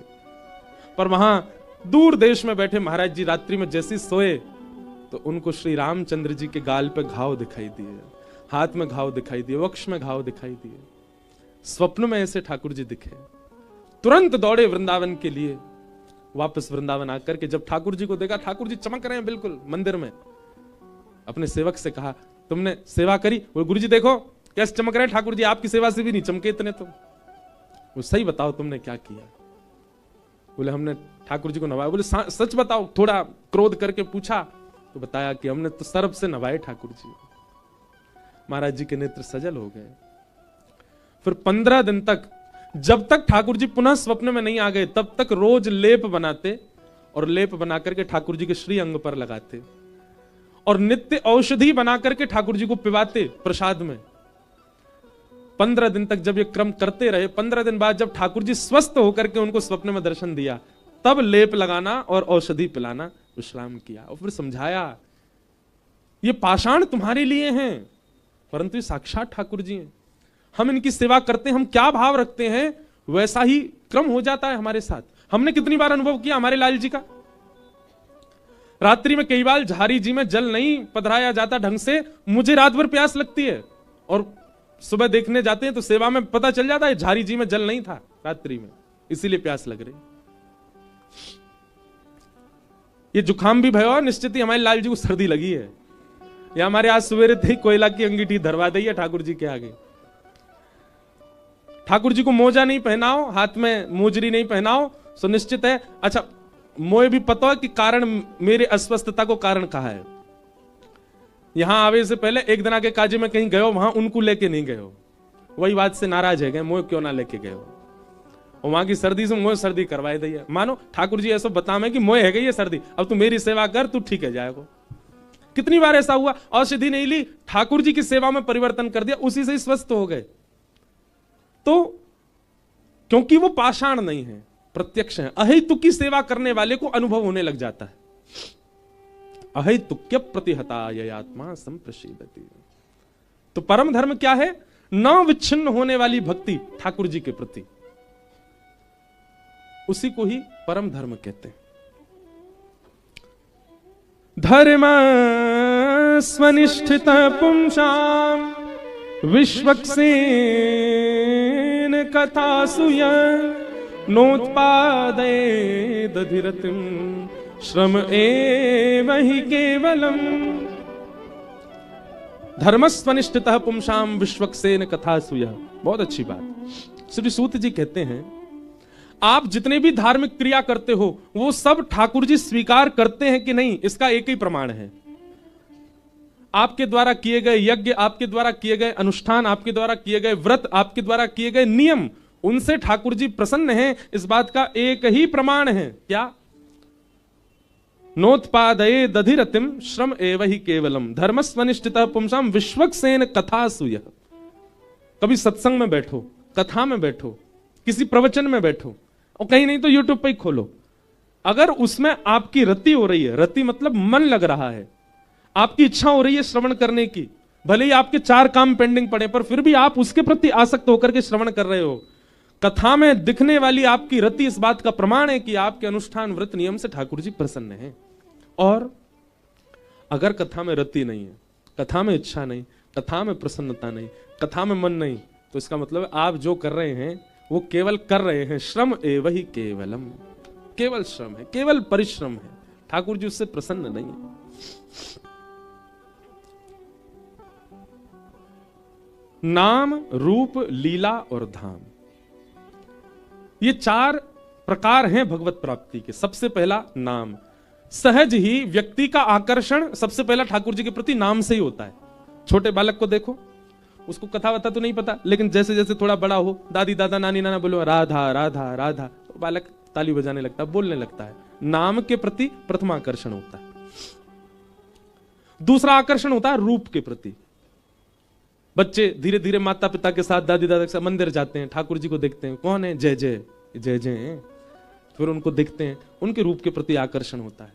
पर वहां दूर देश में बैठे महाराज जी रात्रि में जैसे सोए तो उनको श्री रामचंद्र जी के गाल पे घाव दिखाई दिए, हाथ में घाव दिखाई दिए, वक्ष में घाव दिखाई दिए। स्वप्न में ऐसे ठाकुर जी दिखे, तुरंत दौड़े वृंदावन के लिए। वापस वृंदावन आकर के जब ठाकुर जी को देखा, ठाकुर जी चमक रहे हैं बिल्कुल मंदिर में, अपने सेवक से कहा तुमने सेवा करी? वो गुरु जी देखो कैसे चमक रहे हैं ठाकुर जी, आपकी सेवा से भी नहीं चमके इतने तो। वो सही बताओ तुमने क्या किया? बोले हमने ठाकुर जी को नवाया। बोले सच बताओ? थोड़ा क्रोध करके पूछा तो बताया कि हमने तो सर्प से नवाए ठाकुर जी। महाराज जी के नेत्र सजल हो गए। फिर 15 दिन तक, जब तक ठाकुर जी पुनः स्वप्न में नहीं आ गए, तब तक रोज लेप बनाते और लेप बना करके ठाकुर जी के श्री अंग पर लगाते और नित्य औषधि बना करके ठाकुर जी को पिवाते प्रसाद में। 15 दिन तक जब ये क्रम करते रहे, 15 दिन बाद जब ठाकुर जी स्वस्थ होकर के उनको स्वप्न में दर्शन दिया, तब लेप लगाना और औषधि पिलाना विश्राम किया। और फिर समझाया ये पाषाण तुम्हारे लिए हैं, परंतु ये साक्षात ठाकुर जी हैं। हम इनकी सेवा करते हैं, हम क्या भाव रखते हैं वैसा ही क्रम हो जाता है हमारे साथ। हमने कितनी बार अनुभव किया हमारे लाल जी का। रात्रि में कई बार झारी जी में जल नहीं पधराया जाता ढंग से, मुझे रात भर प्यास लगती है और सुबह देखने जाते हैं तो सेवा में पता चल जाता है झारी जी में जल नहीं था रात्रि में, इसीलिए प्यास लग रही। ये जुकाम भी भयो, निश्चित ही हमारे लाल जी को सर्दी लगी है, या हमारे आज सवेरे थे कोयला की अंगीठी धरवा दी है ठाकुर जी के आगे। ठाकुर जी को मोजा नहीं पहनाओ, हाथ में मोजरी नहीं पहनाओ, सो निश्चित है। अच्छा, मोए भी पता है कि कारण मेरे अस्वस्थता को कारण कहा है। यहां आवे से पहले एक दिन आके काजी में कहीं गए हो, वहां उनको लेके नहीं गए हो, वही बात से नाराज है गए, मोए क्यों ना लेके गए हो। और वहां की सर्दी से मोए सर्दी करवाए दी है। मानो ठाकुर जी ऐसा बतावे कि मोए है गई है सर्दी, अब तू मेरी सेवा कर, तू ठीक है जाएगा। कितनी बार ऐसा हुआ, औषधि नहीं ली, ठाकुर जी की सेवा में परिवर्तन कर दिया, उसी से ही स्वस्थ हो गए। तो क्योंकि वो पाषाण नहीं है, प्रत्यक्ष है। अहेतुक की सेवा करने वाले को अनुभव होने लग जाता है। अहेतुक्य प्रतिहता ये आत्मा संप्रशीदति। तो परम धर्म क्या है? न विच्छिन्न होने वाली भक्ति ठाकुर जी के प्रति, उसी को ही परम धर्म कहते हैं। धर्म स्वनिष्ठित पुंसाम विश्वक्सेन कथासुय नोत्पादये दधिरतिम श्रम एव हि केवलम। धर्मस्वनिष्ठितः पुंसाम विश्वक्सेन कथासुय। बहुत अच्छी बात। श्री सूत जी कहते हैं आप जितने भी धार्मिक क्रिया करते हो वो सब ठाकुर जी स्वीकार करते हैं कि नहीं, इसका एक ही प्रमाण है। आपके द्वारा किए गए यज्ञ, आपके द्वारा किए गए अनुष्ठान, आपके द्वारा किए गए व्रत, आपके द्वारा किए गए नियम, उनसे ठाकुर जी प्रसन्न हैं, इस बात का एक ही प्रमाण है। क्या? नोत्पादये दधिरतिम श्रम एव हि केवलम धर्मस्वनिष्ठितः पुंसाम विश्वक्सेन कथासुय। कभी सत्संग में बैठो, कथा में बैठो, किसी प्रवचन में बैठो, और कहीं नहीं तो यूट्यूब पे ही खोलो, अगर उसमें आपकी रति हो रही है, रति मतलब मन लग रहा है, आपकी इच्छा हो रही है श्रवण करने की, भले ही आपके 4 काम पेंडिंग पड़े, पर फिर भी आप उसके प्रति आसक्त होकर के श्रवण कर रहे हो, कथा में दिखने वाली आपकी रति इस बात का प्रमाण है कि आपके अनुष्ठान व्रत नियम से ठाकुर जी प्रसन्न हैं। और अगर कथा में रति नहीं है, कथा में इच्छा नहीं, कथा में प्रसन्नता नहीं, कथा में मन नहीं, तो इसका मतलब आप जो कर रहे हैं वो केवल कर रहे हैं, श्रम एव हि केवलम, केवल श्रम है, केवल परिश्रम है, ठाकुर जी उससे प्रसन्न नहीं है। नाम, रूप, लीला और धाम, ये 4 प्रकार हैं भगवत प्राप्ति के। सबसे पहला नाम। सहज ही व्यक्ति का आकर्षण सबसे पहला ठाकुर जी के प्रति नाम से ही होता है। छोटे बालक को देखो, उसको कथा वथा तो नहीं पता, लेकिन जैसे जैसे थोड़ा बड़ा हो, दादी दादा नानी नाना बोलो राधा राधा राधा, तो बालक ताली बजाने लगता है, बोलने लगता है। नाम के प्रति प्रथम आकर्षण होता है। दूसरा आकर्षण होता है रूप के प्रति। बच्चे धीरे धीरे माता पिता के साथ, दादी दादा के साथ मंदिर जाते हैं, ठाकुर जी को देखते हैं, कौन है, जय जय जय जय, फिर उनको देखते हैं, उनके रूप के प्रति आकर्षण होता है।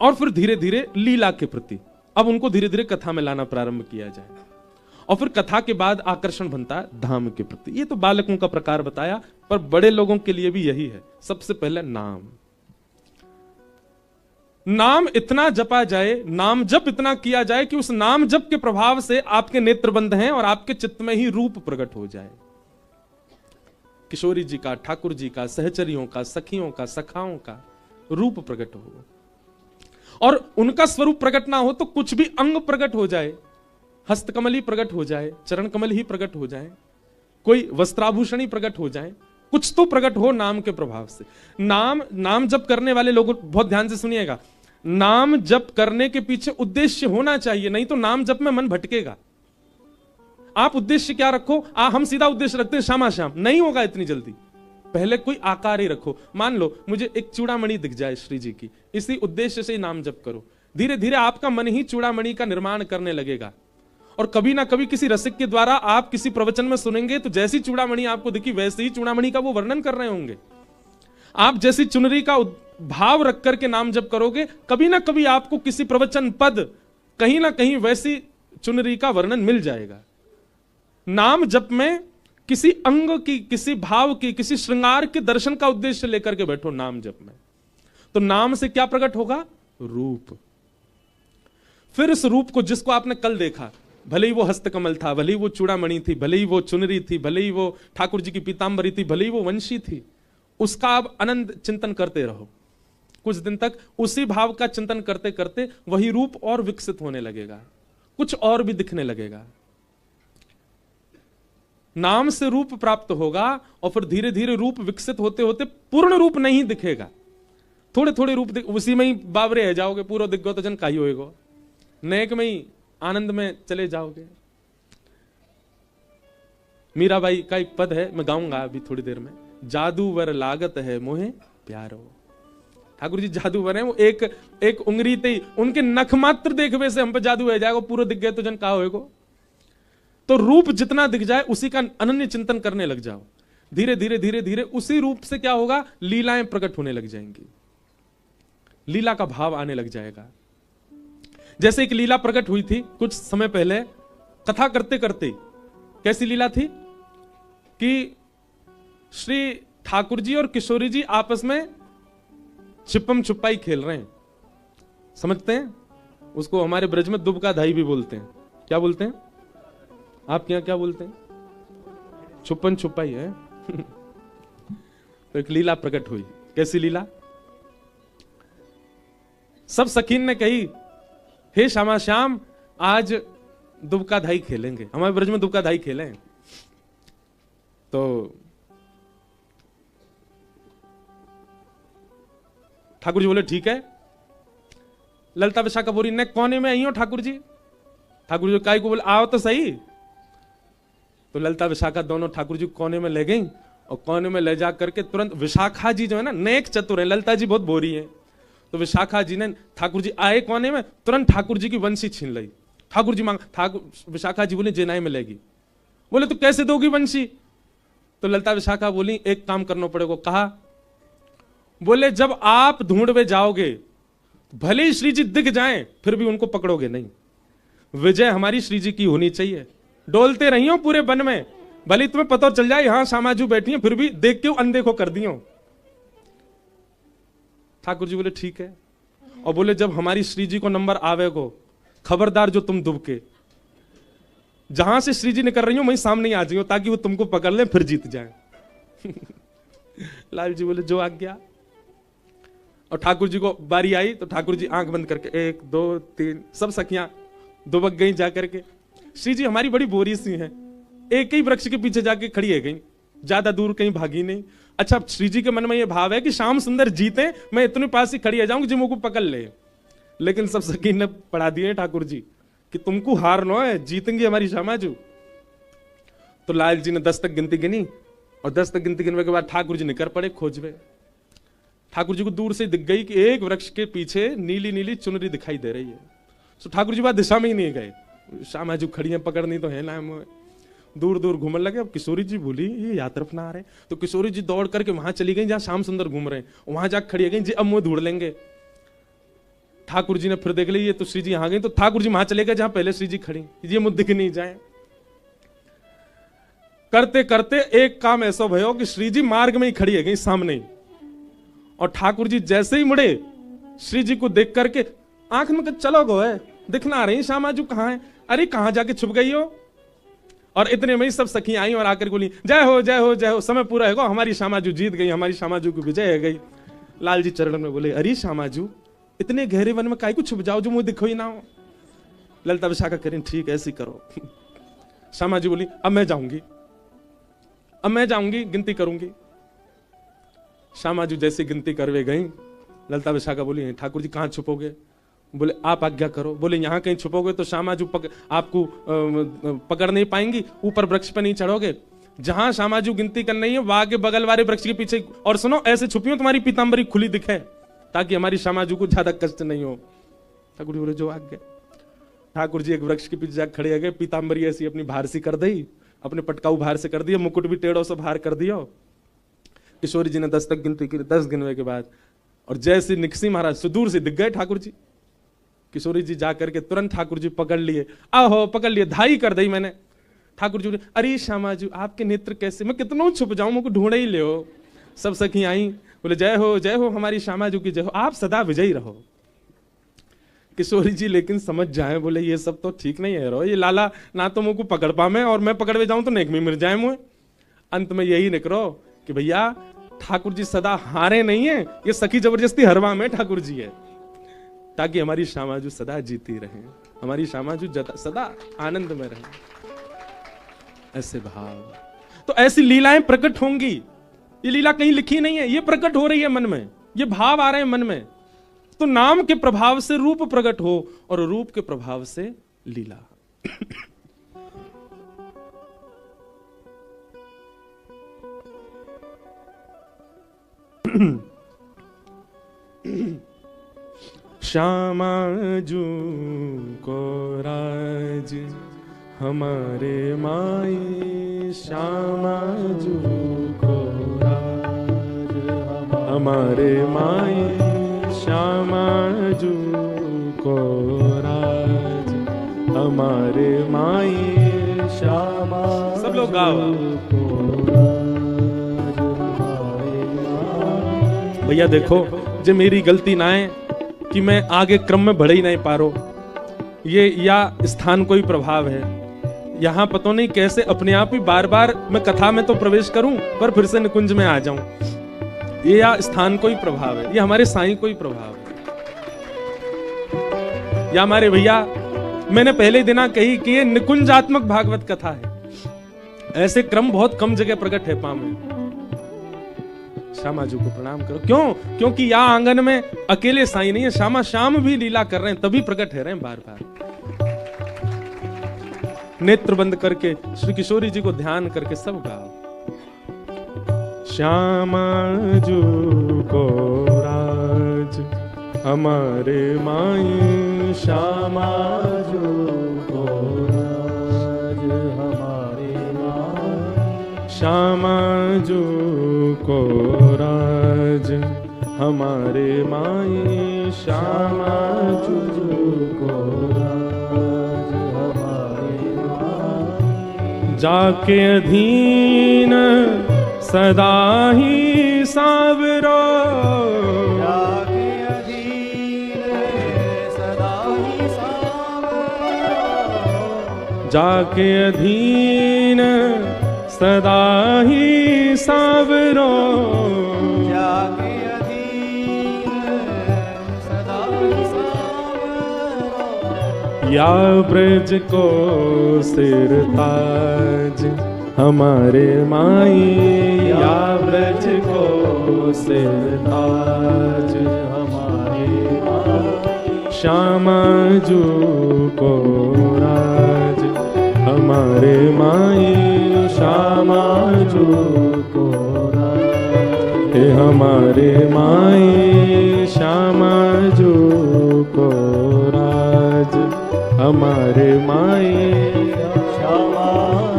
और फिर धीरे धीरे लीला के प्रति, अब उनको धीरे धीरे कथा में लाना प्रारंभ किया जाए, और फिर कथा के बाद आकर्षण बनता है धाम के प्रति। ये तो बालकों का प्रकार बताया, पर बड़े लोगों के लिए भी यही है। सबसे पहले नाम। नाम इतना जपा जाए, नाम जप इतना किया जाए कि उस नाम जप के प्रभाव से आपके नेत्र बंद हैं और आपके चित्त में ही रूप प्रकट हो जाए। किशोरी जी का, ठाकुर जी का, सहचरियों का, सखियों का, सखाओं का रूप प्रकट हो, और उनका स्वरूप प्रकट ना हो तो कुछ भी अंग प्रकट हो जाए, हस्तकमल ही प्रकट हो जाए, चरण कमल ही प्रकट हो जाए, कोई वस्त्राभूषण ही प्रकट हो जाए, कुछ तो प्रकट हो नाम के प्रभाव से। नाम जप करने वाले लोगों, बहुत ध्यान से सुनिएगा, नाम जप करने के पीछे उद्देश्य होना चाहिए, नहीं तो नाम जप में मन भटकेगा। आप उद्देश्य क्या रखो, हम सीधा उद्देश्य रखते हैं श्यामा श्याम, नहीं होगा इतनी जल्दी। पहले कोई आकार ही रखो। मान लो मुझे एक चूड़ामणि दिख जाए श्री जी की, इसी उद्देश्य से नाम जप करो। धीरे धीरे आपका मन ही चूड़ामणि का निर्माण करने लगेगा, और कभी ना कभी किसी रसिक के द्वारा आप किसी प्रवचन में सुनेंगे तो जैसी चूड़ामणि आपको दिखी वैसे ही चूड़ामणि का वो वर्णन कर रहे होंगे। आप जैसी चुनरी का भाव रख करके नाम जप करोगे, कभी ना कभी आपको किसी प्रवचन पद कहीं ना कहीं वैसी चुनरी का वर्णन मिल जाएगा। नाम जप में किसी अंग की, किसी भाव की, किसी श्रृंगार के दर्शन का उद्देश्य लेकर के बैठो नाम जप में, तो नाम से क्या प्रकट होगा, रूप। फिर इस रूप को, जिसको आपने कल देखा, भले ही वो हस्तकमल था, भले ही वो चूड़ामणि थी, भले ही वो चुनरी थी, भले ही वो ठाकुर जी की पीतांबरी थी, भले ही वो वंशी थी, उसका आप आनंद चिंतन करते रहो। कुछ दिन तक उसी भाव का चिंतन करते करते वही रूप और विकसित होने लगेगा, कुछ और भी दिखने लगेगा। नाम से रूप प्राप्त होगा, और फिर धीरे धीरे रूप विकसित होते होते पूर्ण रूप नहीं दिखेगा, थोड़े थोड़े रूप उसी में ही बावरे है जाओगे, पूरा दिख गो तो जन काही होएगो, नेक में ही आनंद में चले जाओगे। मीराबाई का एक पद है, मैं गाऊंगा अभी थोड़ी देर में, जादूवर लागत है मोहे प्यारो। ठाकुर जी जादूवर हैं, वो एक उंगली ते उनके नख मात्र देखवे से हम पे जादू हो जाएगा, पूरा दिख गए तो जन कहा होएगो। तो रूप जितना दिख जाए उसी का अनन्य चिंतन करने लग जाओ। धीरे धीरे धीरे धीरे उसी रूप से क्या होगा, लीलाएं प्रकट होने लग जाएंगी, लीला का भाव आने लग जाएगा। जैसे एक लीला प्रकट हुई थी कुछ समय पहले, कथा करते करते। कैसी लीला थी कि श्री ठाकुर जी और किशोरी जी आपस में छिपम छुपाई खेल रहे हैं। समझते हैं उसको, हमारे ब्रज में दुब का धाई भी बोलते हैं। क्या बोलते हैं आपके यहां, क्या बोलते हैं? छुपन छुपाई है। तो एक लीला प्रकट हुई। कैसी लीला? सब सखीन ने कही, हे श्यामा श्याम, आज दुबका धाई खेलेंगे, हमारे ब्रज में दुबका धाई खेलें। तो ठाकुर जी बोले ठीक है। ललिता विशाखा बोरी ने कोने में आई हो ठाकुर जी। ठाकुर जी काय को बोले आओ तो सही। तो ललिता विशाखा दोनों ठाकुर जी कोने में ले गई, और कोने में ले जा करके तुरंत विशाखा जी जो है ना, नेक चतुर है, ललिता जी बहुत बोरी है, तो विशाखा जी ने, ठाकुर जी आए कोने में, तुरंत ठाकुर जी की वंशी छीन ली। ठाकुर जी मांग, ठाकुर विशाखा जी बोले जेनाई मिलेगी। बोले तो कैसे दोगी वंशी? तो ललिता विशाखा बोली एक काम करना पड़ेगा। कहा? बोले जब आप ढूंढवे जाओगे, भले ही श्री जी दिख जाएं, फिर भी उनको पकड़ोगे नहीं। विजय हमारी श्री जी की होनी चाहिए। डोलते रहियो पूरे वन में, भले तुम्हें पता चल जाए यहां सामाजू बैठी है, फिर भी देख के अनदेखो कर दियो। ठाकुर जी बोले ठीक है। और बोले जब हमारी श्री जी को नंबर आवेगो, खबरदार जो तुम दुबके, जहां से श्री जी निकल रही हो वहीं सामने आ जाइयो, ताकि वो तुमको पकड़ ले फिर जीत जाए। लाल जी बोले जो आज्ञा। और ठाकुर जी को बारी आई तो ठाकुर जी आंख बंद करके 1 2 3 सब सखियां दुबक गई जाकर के। श्री जी हमारी बड़ी बोरी सी हैं, एक ही वृक्ष के पीछे जाके खड़ी है, कहीं ज्यादा दूर कहीं भागी नहीं। अच्छा, श्री जी के मन में ये भाव है कि श्याम सुंदर जीते, मैं इतने पास ही खड़ी आ जाऊंगी जो मुझको पकड़ ले। लेकिन सब सखी ने पढ़ा दिए ठाकुर जी कि तुमको हार नो है, जीतेंगे हमारी श्यामाजू। तो लाल जी ने 10 तक गिनती गिनी, और 10 तक गिनती गिनने के बाद ठाकुर जी निकर पड़े खोजवे। ठाकुर जी को दूर से दिख गई कि एक वृक्ष के पीछे नीली नीली चुनरी दिखाई दे रही है। तो ठाकुर जी बात दिशा में ही नहीं गए, श्यामाजू खड़ी है, पकड़नी तो है ना। दूर दूर घूमने लगे। अब किशोरी जी बोली ये यहाँ तरफ ना आ रहे, तो किशोरी जी दौड़ करके वहां चली गई जहां श्याम सुंदर घूम रहे हैं, वहां जाकर खड़ी गई जी अब मुंह ढूंढ लेंगे। ठाकुर जी ने फिर देख ली ये तो श्री जी यहाँ गई, तो ठाकुर जी वहां चले गए जहां पहले श्री जी खड़ी, ये मुझ दिख नहीं जाए। करते करते एक काम ऐसा भयो कि श्री जी मार्ग में ही खड़ी है गई सामने ही, और ठाकुर जी जैसे ही मुड़े श्री जी को देख करके आंख में चलो गो है, दिखना आ रही श्यामाजू कहाँ है, अरे कहाँ जाके छुप गई हो। और इतने में ही सब सखी आई और आकर बोली जय हो जय हो जय हो, समय पूरा है गो, हमारी श्यामाजू जीत गई, हमारी श्यामाजू की विजय है गई। लाल जी चरण में बोले अरे श्यामाजू इतने गहरे वन में काहे को छुप जाओ जो मुझे दिखो ही ना हो। ललिता विशाखा करें ठीक ऐसी करो। श्यामाजू बोली अब मैं जाऊंगी, अब मैं जाऊंगी, गिनती करूंगी। श्यामाजू जैसे गिनती करवे गई, ललिता विशाखा बोली ठाकुर जी कहां छुपोगे। बोले आप आज्ञा करो। बोले यहां कहीं छुपोगे तो श्यामाजू आपको पकड़ नहीं पाएंगी, ऊपर वृक्ष पर नहीं चढ़ोगे, जहां श्यामाजू गिनती करनी है वहां के बगल वाले वृक्ष के पीछे, और सुनो ऐसे छुपी हो तुम्हारी पीतांबरी खुली दिखे, ताकि हमारी श्यामाजू को ज्यादा कष्ट नहीं हो। ठाकुर जी बोले जो आज्ञा। ठाकुर जी एक वृक्ष के पीछे जाकर खड़े गए, पीतांबरी ऐसी अपनी भार सी कर दी, अपने पटकाऊ भार से कर दिया, मुकुट भी टेढ़ों से भार कर दिया। किशोरी जी ने 10 तक गिनती की, 10 गिनने के बाद और जैसे निकसी महाराज सुदूर से दिख गए ठाकुर जी। किशोरी जी जाकर के तुरंत ठाकुर जी पकड़ लिए, आहो पकड़ लिए, धाई कर दी मैंने। ठाकुर जी अरे श्यामाजू आपके नेत्र कैसे, मैं कितना छुप जाऊं, मुझको ढूंढ ही ले हो। सब सखी आई, बोले जय हो हमारी श्यामाजू की जय हो, आप सदा विजयी रहो। किशोरी जी लेकिन समझ जाए, बोले ये सब तो ठीक नहीं है रो, ये लाला ना तो मुझको पकड़ पावे और मैं पकड़ में जाऊं तो नेक में मिल जाए मुझे। अंत में यही निकलो कि भैया ठाकुर जी सदा हारे नहीं है, ये सखी जबरदस्ती हरवा में ठाकुर जी है, ताकि हमारी श्यामाजू सदा जीती रहे, हमारी श्यामाजू सदा आनंद में रहे। ऐसे भाव तो ऐसी लीलाएं प्रकट होंगी। ये लीला कहीं लिखी नहीं है, ये प्रकट हो रही है मन में, ये भाव आ रहे हैं मन में। तो नाम के प्रभाव से रूप प्रकट हो और रूप के प्रभाव से लीला। श्यामाजू को राज हमारे माई, श्यामाजू को राज हमारे माई, श्यामाजू को राज हमारे माई, श्यामा। सब लोग गाओ भैया। देखो जो मेरी गलती ना है कि मैं आगे क्रम में बढ़ ही नहीं पा रहा, ये या स्थान कोई प्रभाव है, यहां पता नहीं कैसे अपने आप ही बार बार मैं कथा में तो प्रवेश करूं पर फिर से निकुंज में आ जाऊं, ये या स्थान कोई प्रभाव है, ये हमारे साईं कोई प्रभाव है, या हमारे भैया मैंने पहले दिना कही कि ये निकुंजात्मक भागवत कथा है। ऐसे क्रम बहुत कम जगह प्रकट है पामे। श्यामाजू को प्रणाम करो। क्यों? क्योंकि यहाँ आंगन में अकेले साईं नहीं है, श्यामा श्याम भी लीला कर रहे हैं, तभी प्रकट है रहे हैं बार बार। नेत्र बंद करके श्री किशोरी जी को ध्यान करके सब गाओ। श्यामाजू को राज हमारे माई, श्यामाजू को राज हमारे माई, श्यामाजू को राज हमारे माई, श्यामाजू को राज हमारे माई। जाके अधीन सदा ही सावरो, जाके अधीन सदा ही सावरो, जाके अधीन सदा ही सावरो, जाके अधीन सदा ही सावरो। या ब्रज को सिर ताज हमारे माई, या ब्रज को सिर ताज हमारे माई, श्यामा जू को राज हमारे माई, श्यामा जू को राज हे हमारे माई, श्यामा जू को राज हमारे माई, श्यामा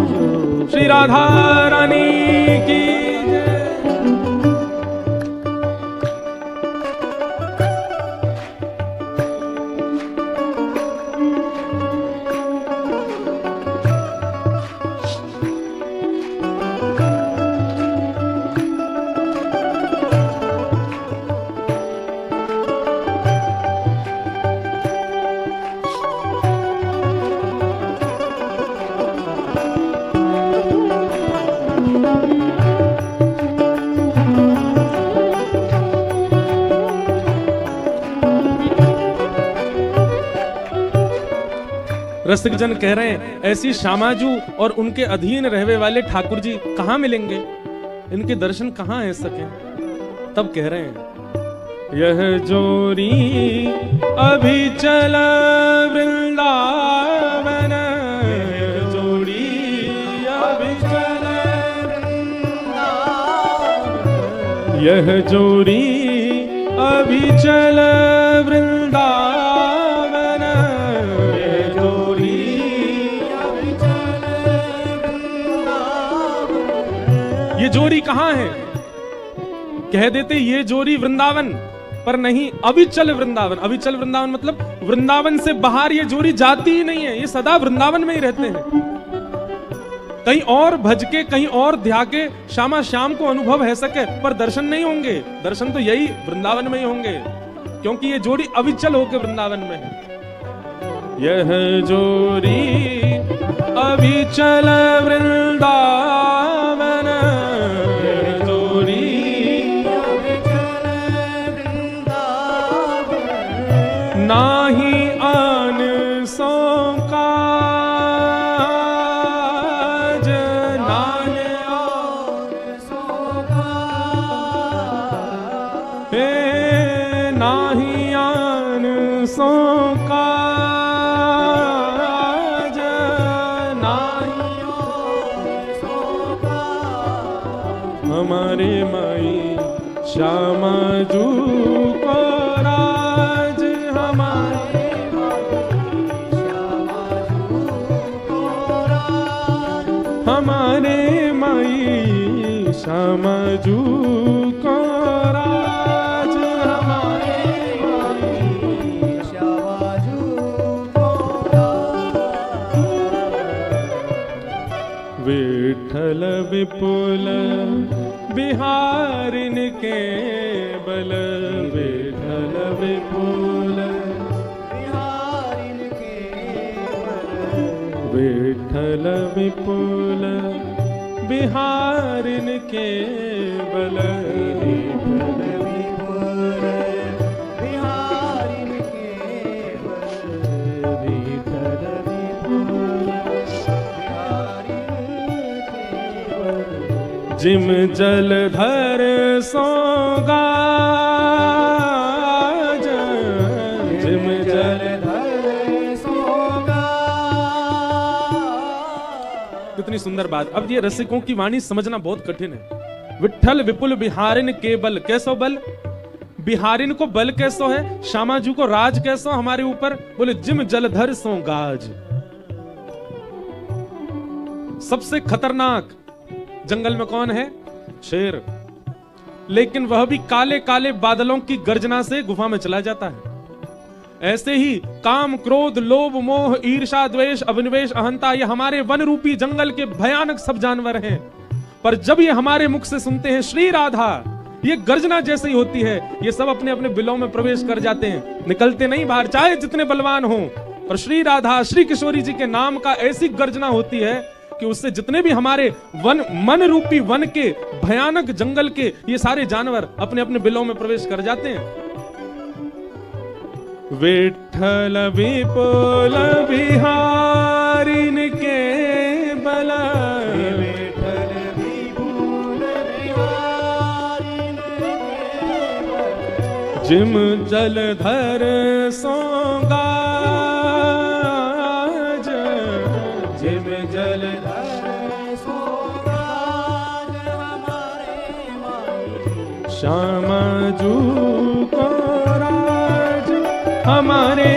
जू। श्री राधा रानी की जय। रसिक जन कह रहे हैं ऐसी श्यामाजू और उनके अधीन रहने वाले ठाकुर जी कहां मिलेंगे, इनके दर्शन कहां है सके। तब कह रहे हैं यह जोरी अभी चल वृंदावन, यह जोड़ी अभी चल वृंदावन, यह जोड़ी अभी चल वृंदावन, ये जोड़ी कहां है। कह देते ये जोड़ी वृंदावन, पर नहीं, अविचल वृंदावन। अविचल वृंदावन मतलब वृंदावन से बाहर ये जोड़ी जाती ही नहीं है, ये सदा वृंदावन में ही रहते हैं। कहीं और भज के कहीं और ध्या के श्यामा श्याम को अनुभव है सके, पर दर्शन नहीं होंगे। दर्शन तो यही वृंदावन में ही होंगे, क्योंकि ये जोड़ी अविचल होकर वृंदावन में है। यह जोड़ी अविचल वृंदावन, नाही आन सो काज, नान आन सो काज, हे नाही आन सो काज, नाही आन सो काज हमारे माई श्यामा जू को राज, हमारे माई श्यामा जू को राज, हमारे माई श्यामा जू को राज। विठल विपुल बिहारिन के बल, विठल विपुल बिहारिन के बल, विठल विपुल बिहारिन के बल, विठल विपुल बिहारिन के बल, विठल विपुल बिहारिन के बल, जिम जलधर सोगाज, जिम जलधर सोगाज। कितनी सुंदर बात। अब ये रसिकों की वाणी समझना बहुत कठिन है। विठल विपुल बिहारिन के बल, कैसो बल, बिहारिन को बल कैसो है, श्यामाजू को राज कैसो हमारे ऊपर, बोले जिम जलधर सोगाज। सबसे खतरनाक जंगल में कौन है, शेर, लेकिन वह भी काले काले बादलों की गर्जना से गुफा में चला जाता है। ऐसे ही काम क्रोध लोभ मोह ईर्षा द्वेष अभिनिवेश अहंता, ये हमारे वन रूपी जंगल के भयानक सब जानवर हैं। पर जब ये हमारे मुख से सुनते हैं श्री राधा, ये गर्जना जैसे ही होती है, ये सब अपने अपने बिलों में प्रवेश कर जाते हैं, निकलते नहीं बाहर, चाहे जितने बलवान हों। पर श्री राधा श्री किशोरी जी के नाम का ऐसी गर्जना होती है कि उससे जितने भी हमारे वन मन रूपी वन के भयानक जंगल के ये सारे जानवर अपने अपने बिलों में प्रवेश कर जाते हैं। विठ्ठल विपुल बिहारिन के बल विठ्ठल विपुल बिहारिन के बल जिम जलधर सोगाज जिम जलधर सोगाज हमारे माई श्याम जू को राज हमारे